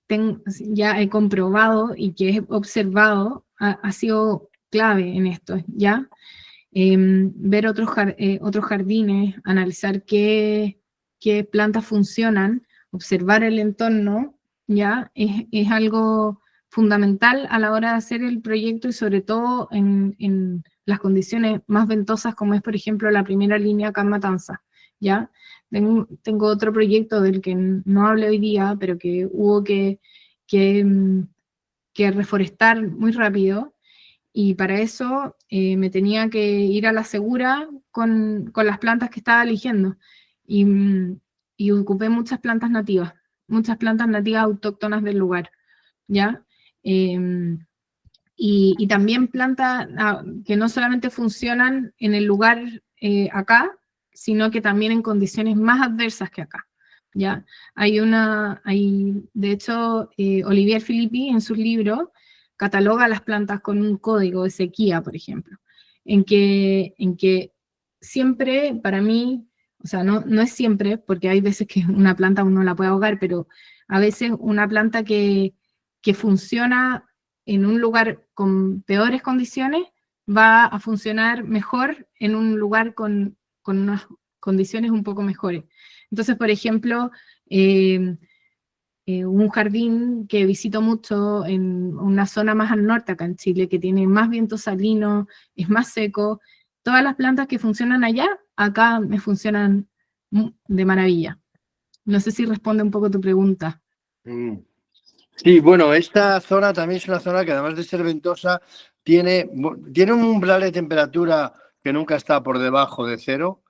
ya he comprobado y que he observado ha sido clave en esto, ¿ya? Ver otros jardines, analizar qué plantas funcionan, observar el entorno, ¿ya? Es algo fundamental a la hora de hacer el proyecto, y sobre todo en las condiciones más ventosas, como es, por ejemplo, la primera línea acá en Matanzas, ¿ya? Tengo otro proyecto del que no hablé hoy día, pero que hubo que que reforestar muy rápido, y para eso me tenía que ir a la segura con las plantas que estaba eligiendo, y ocupé muchas plantas nativas autóctonas del lugar, ¿ya? Y también plantas que no solamente funcionan en el lugar acá, sino que también en condiciones más adversas que acá, ¿ya? De hecho, Olivier Philippi en sus libros cataloga las plantas con un código de sequía, por ejemplo, en que siempre, para mí, o sea, no es siempre, porque hay veces que una planta uno la puede ahogar, pero a veces una planta que funciona en un lugar con peores condiciones va a funcionar mejor en un lugar con unas condiciones un poco mejores. Entonces, por ejemplo, un jardín que visito mucho en una zona más al norte acá en Chile, que tiene más viento salino, es más seco, todas las plantas que funcionan allá, acá me funcionan de maravilla. No sé si responde un poco tu pregunta. Sí, bueno, esta zona también es una zona que además de ser ventosa, tiene un umbral de temperatura que nunca está por debajo de 0.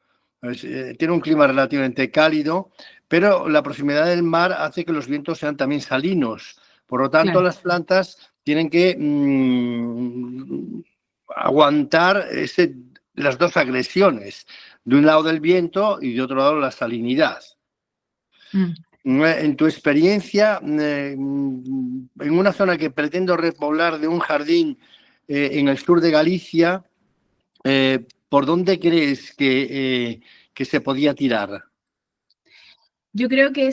Tiene un clima relativamente cálido, pero la proximidad del mar hace que los vientos sean también salinos. Por lo tanto, Claro. Las plantas tienen que aguantar las dos agresiones, de un lado del viento y de otro lado la salinidad. En tu experiencia, en una zona que pretendo repoblar de un jardín en el sur de Galicia, ¿por dónde crees que se podía tirar? Yo creo que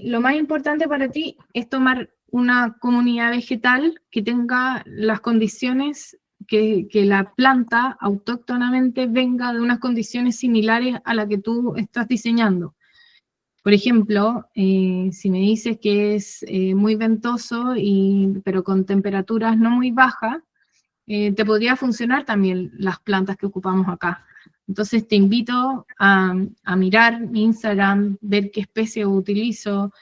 lo más importante para ti es tomar una comunidad vegetal que tenga las condiciones, que la planta autóctonamente venga de unas condiciones similares a las que tú estás diseñando. Por ejemplo, si me dices que es muy ventoso, pero con temperaturas no muy bajas, te podría funcionar también las plantas que ocupamos acá. Entonces te invito a mirar mi Instagram, ver qué especie utilizo,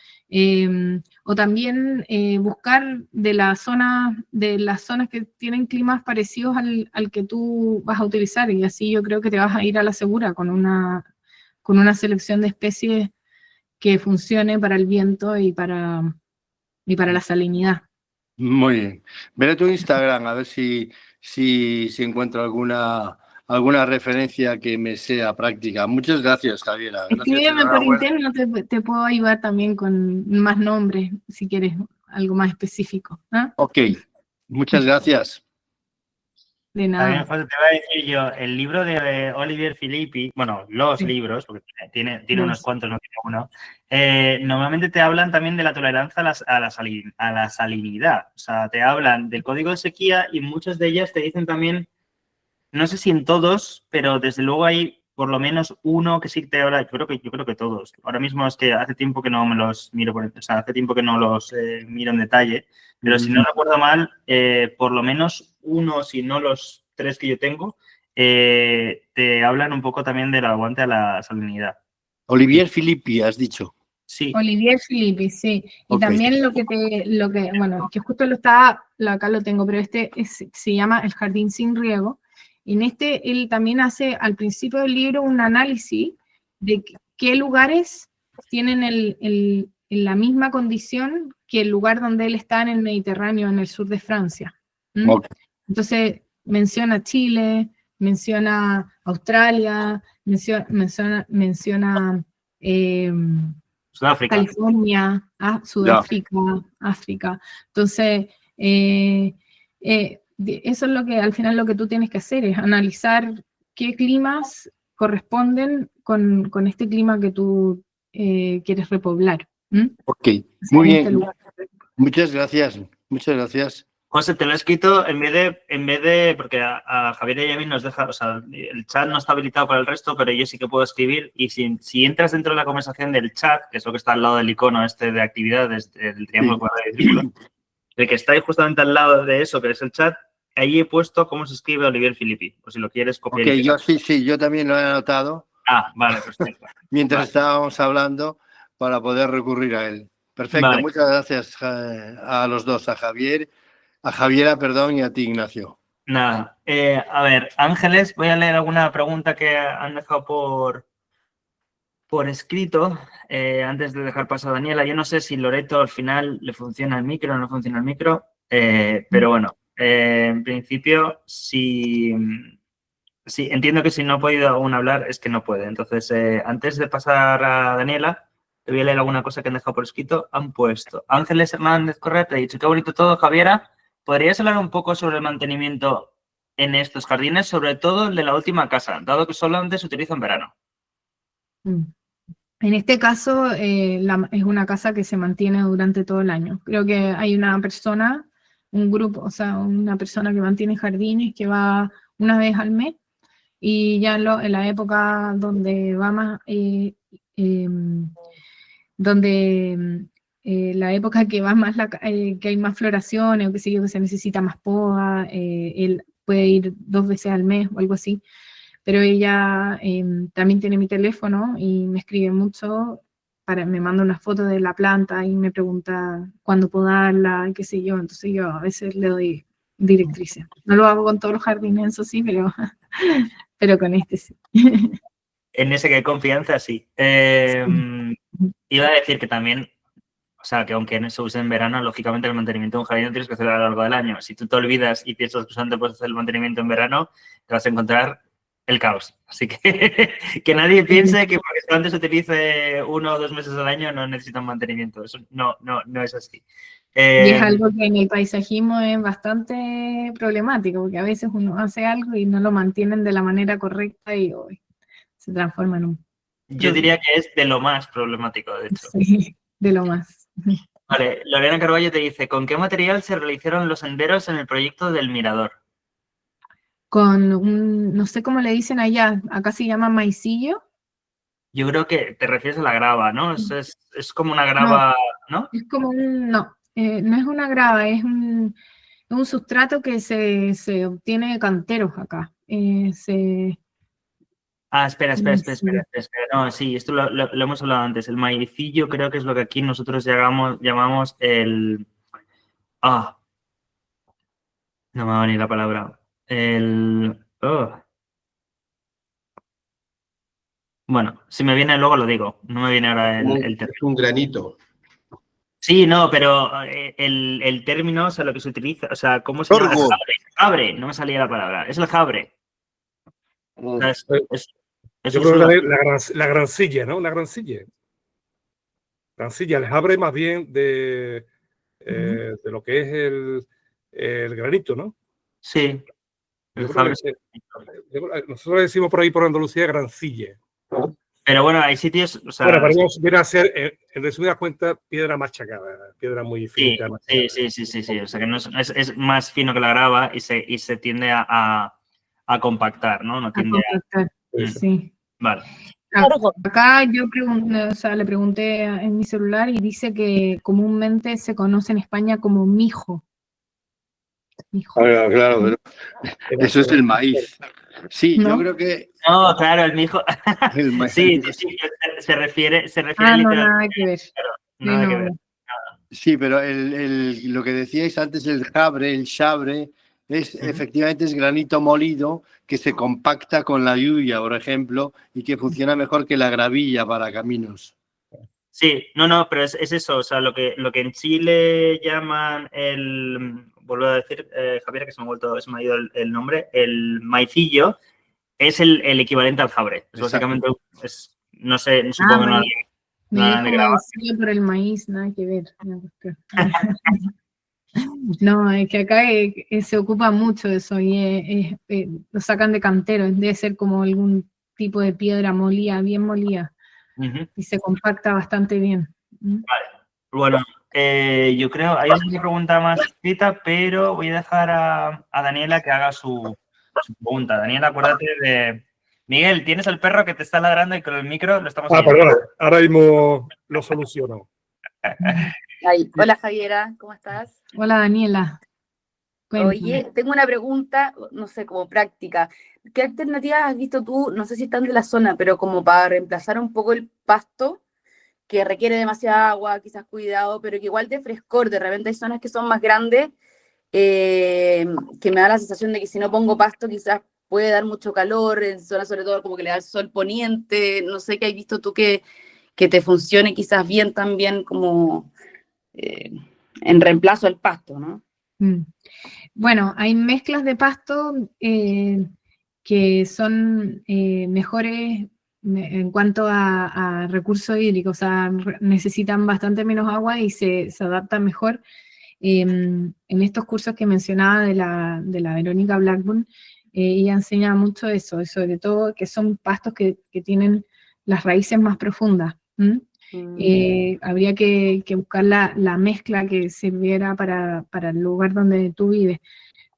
o también buscar de las zonas que tienen climas parecidos al que tú vas a utilizar, y así yo creo que te vas a ir a la segura con una selección de especies que funcione para el viento y para la salinidad. Muy bien. Veré tu Instagram a ver si encuentro alguna referencia que me sea práctica. Muchas gracias, Javiera. Escríbeme por interno, te puedo ayudar también con más nombres, si quieres algo más específico. ¿Ah? Ok, muchas gracias. De nada. También, José, te voy a decir yo, el libro de Olivier Philippi, bueno, los libros, porque tiene unos cuantos, no tiene uno, normalmente te hablan también de la tolerancia a la salinidad. O sea, te hablan del código de sequía y muchas de ellas te dicen también, no sé si en todos, pero desde luego hay por lo menos uno que sí te habla, yo creo que todos. Ahora mismo es que hace tiempo que no me los miro, o sea, hace tiempo que no los miro en detalle, pero si no recuerdo mal, por lo menos uno, si no los 3 que yo tengo, te hablan un poco también del aguante a la salinidad. Olivier Philippi, has dicho. Sí. Olivier Philippi, sí. Y Okay. también bueno, que justo acá lo tengo, pero se llama El Jardín sin Riego. En él también hace al principio del libro un análisis de qué lugares tienen la misma condición que el lugar donde él está en el Mediterráneo, en el sur de Francia. Okay. Entonces menciona Chile, menciona Australia, menciona Sudáfrica. California, Sudáfrica, África. Entonces, eso es al final lo que tú tienes que hacer, es analizar qué climas corresponden con este clima que tú quieres repoblar. Ok, muy bien. Muchas gracias. José, te lo he escrito en vez de porque a Javier y a mí nos deja, o sea, el chat no está habilitado para el resto, pero yo sí que puedo escribir, y si entras dentro de la conversación del chat, que es lo que está al lado del icono de actividades, del triángulo cuadrado y círculo, el que está ahí justamente al lado de eso, que es el chat, ahí he puesto cómo se escribe Olivier Philippi, o si lo quieres copiar. Ok, yo también lo he anotado. Ah, vale, perfecto. Mientras estábamos hablando, para poder recurrir a él. Perfecto, Vale. muchas gracias a los dos, a Javiera, perdón, y a ti, Ignacio. Nada. A ver, Ángeles, voy a leer alguna pregunta que han dejado por escrito antes de dejar paso a Daniela. Yo no sé si Loreto al final le funciona el micro o no funciona el micro, pero bueno, en principio, sí, entiendo que si no ha podido aún hablar es que no puede. Entonces, antes de pasar a Daniela, te voy a leer alguna cosa que han dejado por escrito. Han puesto Ángeles Hernández Correa, te ha dicho, qué bonito todo, Javiera. ¿Podrías hablar un poco sobre el mantenimiento en estos jardines, sobre todo el de la última casa, dado que solamente se utiliza en verano? En este caso, es una casa que se mantiene durante todo el año. Creo que hay una persona, un grupo, o sea, una persona que mantiene jardines que va una vez al mes, y ya en la época donde va más, la época que va más, que hay más floraciones o que se necesita más poda, él puede ir 2 veces al mes o algo así. Pero ella también tiene mi teléfono y me escribe mucho, me manda una foto de la planta y me pregunta cuándo puedo darla, qué sé yo. Entonces yo a veces le doy directrices. No lo hago con todos los jardines, eso sí, pero con este sí. En ese que hay confianza, sí. Iba a decir que también, o sea, que aunque no se use en verano, lógicamente el mantenimiento de un jardín lo tienes que hacer a lo largo del año. Si tú te olvidas y piensas que solamente puedes hacer el mantenimiento en verano, te vas a encontrar el caos. Así que que nadie piense que porque solamente se utilice 1 o 2 meses al año no necesitan mantenimiento. Eso no es así. Y es algo que en el paisajismo es bastante problemático, porque a veces uno hace algo y no lo mantienen de la manera correcta y se transforma en un Yo problema. diría que es de lo más problemático, de hecho. Sí, de lo más. Vale, Lorena Carballo te dice, ¿con qué material se realizaron los senderos en el proyecto del Mirador? Con no sé cómo le dicen allá, acá se llama maicillo. Yo creo que te refieres a la grava, ¿no? Es como una grava, ¿no? Es como no es una grava, es un sustrato que se obtiene de canteros acá. Espera. No, sí, esto lo hemos hablado antes. El maicillo creo que es lo que aquí nosotros llamamos el... no me va a venir la palabra. Bueno, si me viene luego lo digo. No me viene ahora el término. Es un granito. Sí, no, pero el término, o sea, lo que se utiliza, o sea, ¿cómo se llama? El jabre, no me salía la palabra. Es el jabre. O sea, yo creo que la grancilla, ¿no? La grancilla. El jabre más bien de lo que es el granito, ¿no? Sí. El jabre. Nosotros decimos por ahí por Andalucía grancilla. Pero bueno, hay sitios, o sea... Bueno, viene a ser, en resumidas cuentas, piedra machacada, piedra muy finita. Sí. O sea, que no es más fino que la grava y se tiende a compactar, ¿no? No tiende a compactar, sí. Vale. Acá yo le pregunté en mi celular y dice que comúnmente se conoce en España como mijo. Claro, pero eso es el maíz. Sí, ¿no? Yo creo que... No, claro, el mijo. El maíz. Sí, se refiere literalmente. Nada que ver. Nada que ver. Sí, pero lo que decíais antes, el jabre, el chabre, efectivamente es granito molido que se compacta con la lluvia, por ejemplo, y que funciona mejor que la gravilla para caminos. Sí, no, pero es eso, o sea, lo que en Chile llaman vuelvo a decir, Javier, que se me ha ido el nombre, el maicillo, es el equivalente al jabre. Es básicamente, no sé, supongo que no. Me dijo maicillo por el maíz, nada que ver. No, es que acá se ocupa mucho de eso y lo sacan de cantero, debe ser como algún tipo de piedra molida, bien molida, y se compacta bastante bien. Vale, bueno, yo creo, hay una pregunta más escrita, pero voy a dejar a Daniela que haga su pregunta. Daniela, acuérdate de... Miguel, tienes el perro que te está ladrando y con el micro lo estamos oyendo. Perdón, ahora mismo lo soluciono. Hola Javiera, ¿cómo estás? Hola Daniela. Cuéntame. Oye, tengo una pregunta, no sé, como práctica. ¿Qué alternativas has visto tú, no sé si están de la zona, pero como para reemplazar un poco el pasto que requiere demasiada agua, quizás cuidado, pero que igual de frescor. De repente hay zonas que son más grandes, que me da la sensación de que si no pongo pasto quizás puede dar mucho calor, en zonas sobre todo como que le da el sol poniente, no sé qué has visto tú que te funcione quizás bien también como en reemplazo al pasto, ¿no? Bueno, hay mezclas de pasto que son mejores en cuanto a recursos hídricos, o sea, necesitan bastante menos agua y se adaptan mejor. En estos cursos que mencionaba de la Verónica Blackburn, ella enseña mucho eso, y sobre todo que son pastos que tienen las raíces más profundas. Habría que buscar la mezcla que sirviera para el lugar donde tú vives.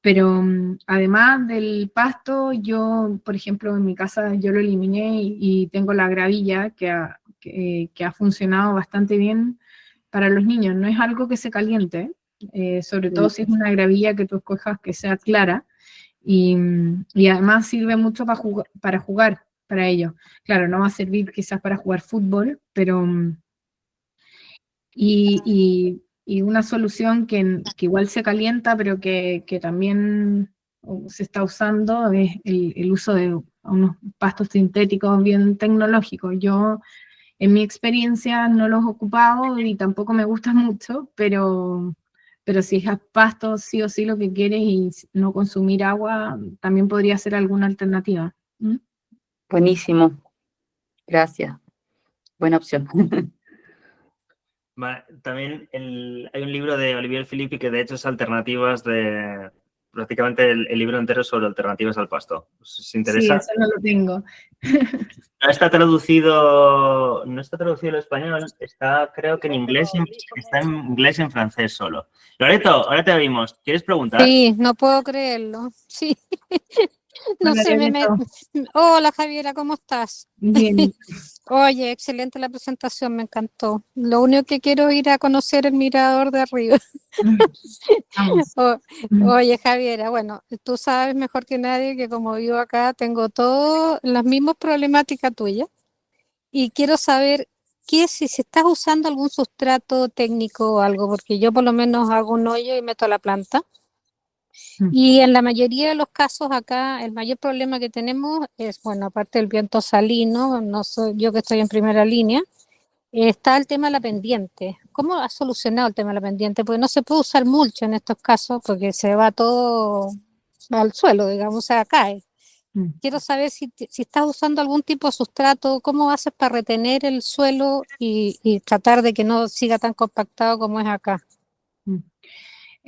Pero además del pasto, yo, por ejemplo, en mi casa yo lo eliminé y tengo la gravilla que ha funcionado bastante bien para los niños. No es algo que se caliente, sobre todo si es una gravilla que tú escojas que sea clara, y además sirve mucho para jugar para ellos. Claro, no va a servir quizás para jugar fútbol, pero... Y una solución que igual se calienta, pero que también se está usando, es el uso de unos pastos sintéticos bien tecnológicos. Yo, en mi experiencia, no los he ocupado y tampoco me gustan mucho, pero si es pasto sí o sí lo que quieres y no consumir agua, también podría ser alguna alternativa. Buenísimo. Gracias. Buena opción. También hay un libro de Olivier Filippi que de hecho es alternativas prácticamente el libro entero sobre alternativas al pasto. Si os interesa. Sí, eso no lo tengo. No está traducido al español, está creo que en inglés, está en inglés y en francés solo. Loreto, ahora te oímos. ¿Quieres preguntar? Sí, no puedo creerlo. Sí. No Hola, sé, Loreto. Hola Javiera, ¿cómo estás? Bien. Oye, excelente la presentación, me encantó. Lo único que quiero es ir a conocer el mirador de arriba. Vamos. Oye, Javiera, bueno, tú sabes mejor que nadie que como vivo acá tengo todas las mismas problemáticas tuyas y quiero saber si estás usando algún sustrato técnico o algo, porque yo por lo menos hago un hoyo y meto la planta. Y en la mayoría de los casos acá, el mayor problema que tenemos es, bueno, aparte del viento salino, no soy yo que estoy en primera línea, está el tema de la pendiente. ¿Cómo has solucionado el tema de la pendiente? Porque no se puede usar mulch en estos casos porque se va todo al suelo, digamos, o sea, cae. Quiero saber si estás usando algún tipo de sustrato, cómo haces para retener el suelo y tratar de que no siga tan compactado como es acá.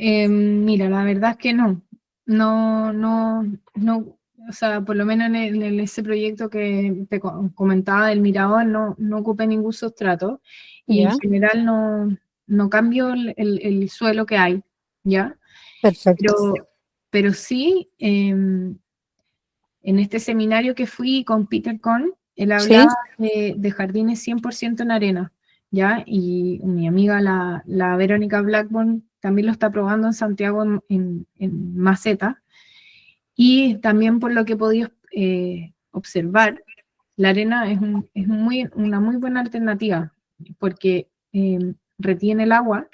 Mira, la verdad es que no, o sea, por lo menos en ese proyecto que te comentaba del mirador, no ocupé ningún sustrato y en general no cambio el suelo que hay, ¿ya? Perfecto. Pero sí, en este seminario que fui con Peter Kohn, él hablaba de jardines 100% en arena, ¿ya? Y mi amiga, la Verónica Blackburn, también lo está probando en Santiago en maceta. Y también por lo que he podido observar, la arena es una muy buena alternativa, porque retiene el agua.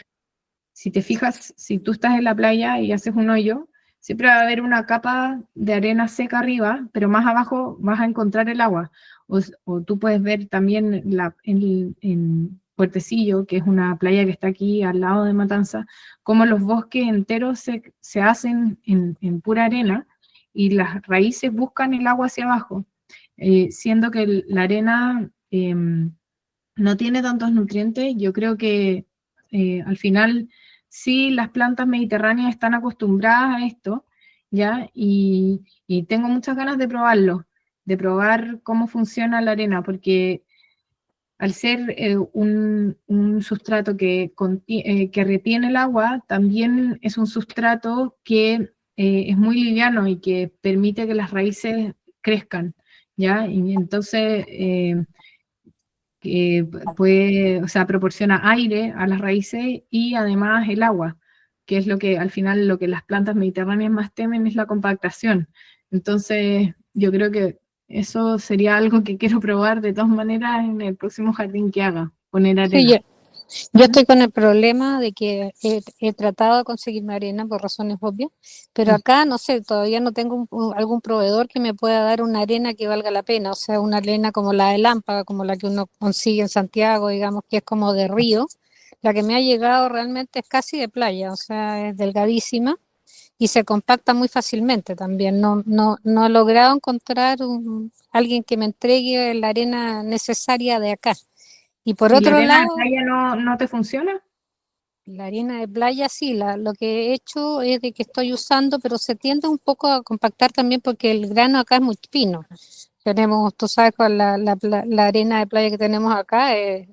Si te fijas, si tú estás en la playa y haces un hoyo, siempre va a haber una capa de arena seca arriba, pero más abajo vas a encontrar el agua. O tú puedes ver también en Puertecillo, que es una playa que está aquí al lado de Matanza, cómo los bosques enteros se hacen en pura arena y las raíces buscan el agua hacia abajo, siendo que la arena no tiene tantos nutrientes. Yo creo que al final sí las plantas mediterráneas están acostumbradas a esto, ¿ya? Y tengo muchas ganas de probarlo, de probar cómo funciona la arena, porque al ser un sustrato que retiene el agua, también es un sustrato que es muy liviano y que permite que las raíces crezcan, ¿ya? Y entonces o sea, proporciona aire a las raíces y además el agua, que es lo que al final lo que las plantas mediterráneas más temen es la compactación. Entonces, yo creo que eso sería algo que quiero probar de todas maneras en el próximo jardín que haga. poner Sí, arena. yo estoy con el problema de que he tratado de conseguirme arena por razones obvias, pero acá, no sé, todavía no tengo algún proveedor que me pueda dar una arena que valga la pena, o sea, una arena como la de Lámpaga, como la que uno consigue en Santiago, digamos, que es como de río. La que me ha llegado realmente es casi de playa, o sea, es delgadísima y se compacta muy fácilmente también. No he logrado encontrar alguien que me entregue la arena necesaria de acá. Y por ¿Y la otro arena de lado, playa no te funciona? la harina de playa sí, lo que he hecho es de que estoy usando, pero se tiende un poco a compactar también porque el grano acá es muy fino. Tenemos, tú sabes, con la arena de playa que tenemos acá es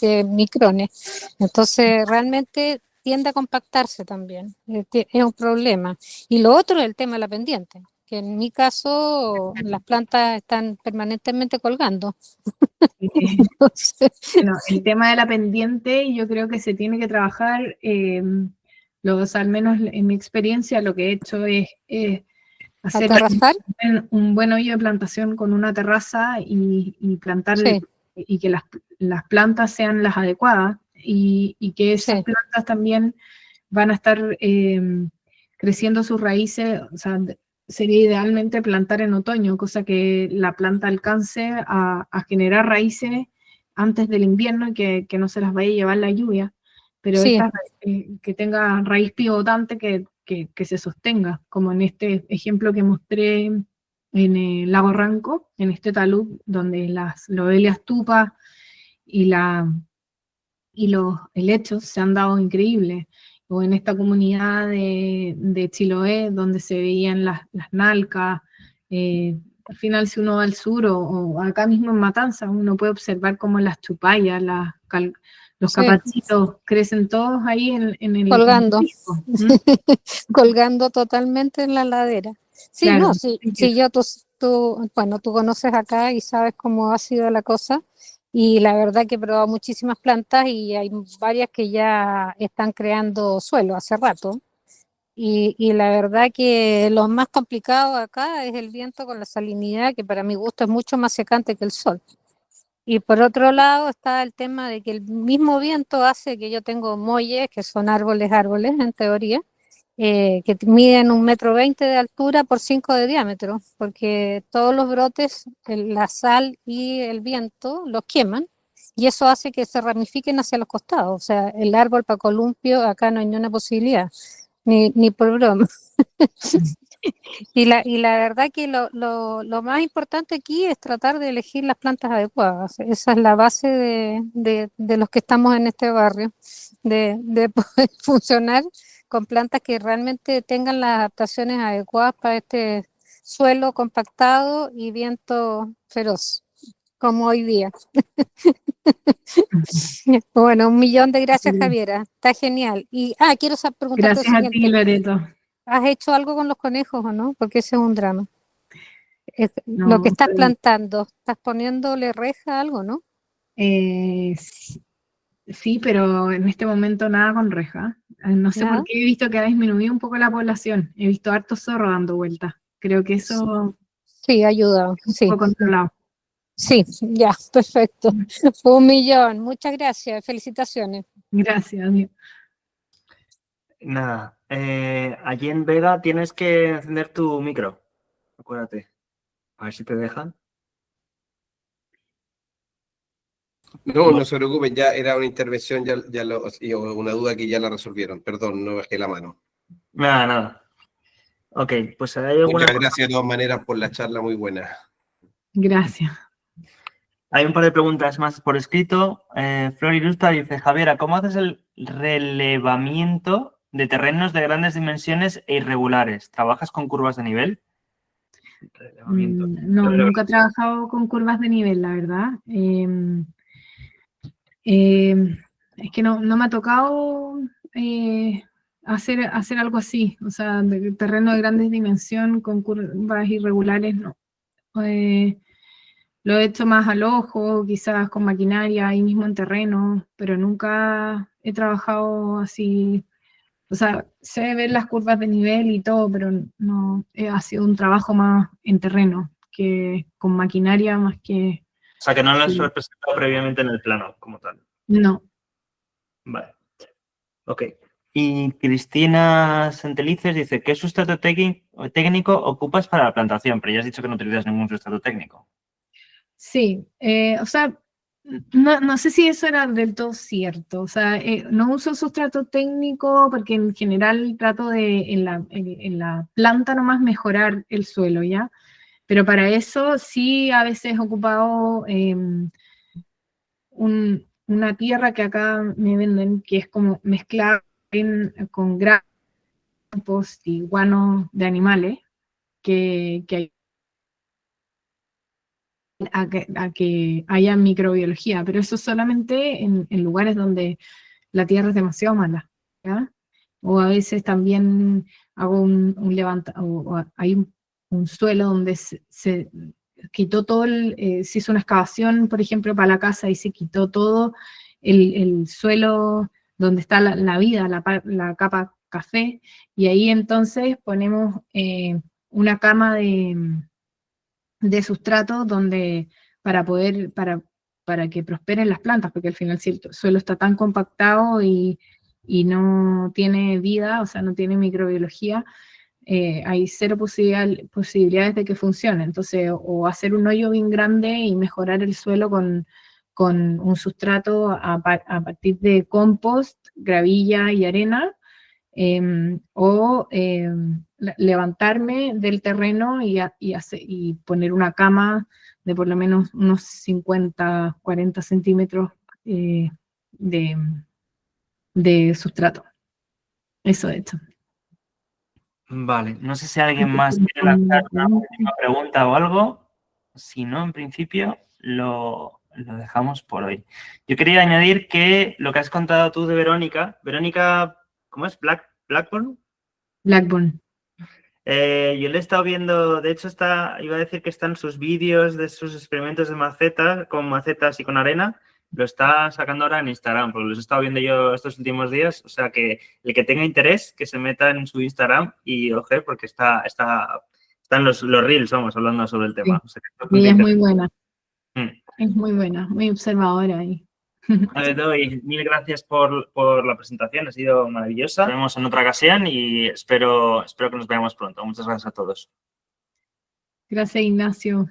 de micrones. Entonces, realmente tiende a compactarse también. Es un problema. Y lo otro es el tema de la pendiente, que en mi caso las plantas están permanentemente colgando. Entonces, Bueno, el tema de la pendiente, yo creo que se tiene que trabajar, o sea, al menos en mi experiencia, lo que he hecho es hacer aterrazar, un buen hoyo de plantación con una terraza y plantar sí, y que las plantas sean las adecuadas y que esas sí. plantas también van a estar creciendo sus raíces, o sea, sería idealmente plantar en otoño, cosa que la planta alcance a generar raíces antes del invierno y que no se las vaya a llevar la lluvia, pero Sí, que tenga raíz pivotante que se sostenga, como en este ejemplo que mostré en el lago Ranco, en este talud, donde las lobelias tupa y los helechos se han dado increíbles, o en esta comunidad de Chiloé, donde se veían las nalcas. Al final, si uno va al sur o acá mismo en Matanzas, uno puede observar cómo las chupayas, los sí, capachitos crecen todos ahí en el colgando, pico. ¿Mm? colgando totalmente en la ladera. Sí, Claro, no, sí, así que sí, bueno, tú conoces acá y sabes cómo ha sido la cosa. Y la verdad que he probado muchísimas plantas y hay varias que ya están creando suelo hace rato. Y la verdad que lo más complicado acá es el viento con la salinidad, que para mi gusto es mucho más secante que el sol. Y por otro lado está el tema de que el mismo viento hace que yo tengo muelles, que son árboles en teoría, que miden 1,20 m de altura por 5 de diámetro, porque todos los brotes, la sal y el viento los queman, y eso hace que se ramifiquen hacia los costados. O sea, el árbol para columpio acá no hay ni una posibilidad, ni por broma. Y la verdad que lo más importante aquí es tratar de elegir las plantas adecuadas. Esa es la base de los que estamos en este barrio, de poder funcionar con plantas que realmente tengan las adaptaciones adecuadas para este suelo compactado y viento feroz, como hoy día. Bueno, 1.000.000 de gracias, Javiera. Está genial. Y quiero preguntarte lo gracias a ti, siguiente. Loreto. ¿Has hecho algo con los conejos o no? Porque ese es un drama. Lo que No, estás plantando, ¿estás poniéndole reja a algo, no? eh, sí, pero en este momento nada con reja. No sé por Nada. qué he visto que ha disminuido un poco la población. He visto hartos zorros dando vueltas. Creo que eso Sí, ayuda. un Sí, poco controlado. sí, ya, perfecto. 1.000.000. Muchas gracias. Felicitaciones. Gracias, Dios. Nada, allí en Vega tienes que encender tu micro. Acuérdate. A ver si te dejan. No, no se preocupen, ya era una intervención y una duda que ya la resolvieron. Perdón, no bajé la mano. Nada, nada. Ok, pues hay alguna. Muchas gracias de todas maneras por la charla muy buena. Gracias. Hay un par de preguntas más por escrito. Flor Ilustra dice, Javiera, ¿cómo haces el relevamiento de terrenos de grandes dimensiones e irregulares? ¿Trabajas con curvas de nivel? Relevamiento. No, nunca he trabajado con curvas de nivel, la verdad. Es que no me ha tocado hacer algo así, o sea, de terreno de grandes dimensiones con curvas irregulares, no. Lo he hecho más al ojo, quizás con maquinaria ahí mismo en terreno, pero nunca he trabajado así. O sea, sé ver las curvas de nivel y todo, pero no ha sido un trabajo más en terreno que con maquinaria más que sea, que no lo has Sí. presentado previamente en el plano como tal. No. Vale. Ok. Y Cristina Santelices dice, ¿qué sustrato técnico ocupas para la plantación? Pero ya has dicho que no utilizas ningún sustrato técnico. Sí, o sea, no sé si eso era del todo cierto. O sea, no uso sustrato técnico porque en general trato de en la planta nomás mejorar el suelo, ¿ya? Pero para eso sí a veces he ocupado una tierra que acá me venden, que es como mezclada con granos y guano de animales, que a que haya microbiología, pero eso solamente en lugares donde la tierra es demasiado mala, ¿ya? O a veces también hago un levanta, o hay un suelo donde se quitó todo, se hizo una excavación, por ejemplo, para la casa y se quitó todo el suelo donde está la vida, la capa café, y ahí entonces ponemos una cama de sustrato donde para que prosperen las plantas, porque al final si el suelo está tan compactado y no tiene vida, o sea, no tiene microbiología, hay cero posibilidades de que funcione. Entonces, o hacer un hoyo bien grande y mejorar el suelo con un sustrato a partir de compost, gravilla y arena, o levantarme del terreno y poner una cama de por lo menos unos 50, 40 centímetros de, de sustrato. Eso he hecho. Vale, no sé si alguien más quiere lanzar una última pregunta o algo. Si no, en principio lo dejamos por hoy. Yo quería añadir que lo que has contado tú de Verónica, ¿cómo es? Blackburn. Blackburn. Yo le he estado viendo, de hecho iba a decir que están sus vídeos de sus experimentos de macetas, con macetas y con arena, lo está sacando ahora en Instagram, porque los he estado viendo yo estos últimos días, o sea que el que tenga interés, que se meta en su Instagram y oje, porque están los reels, vamos, hablando sobre el tema. Sí. O sea, que Y ella es muy buena. Mm. Es muy buena, muy observadora ahí. Le doy mil gracias por la presentación, ha sido maravillosa. Nos vemos en otra ocasión y espero que nos veamos pronto. Muchas gracias a todos. Gracias, Ignacio.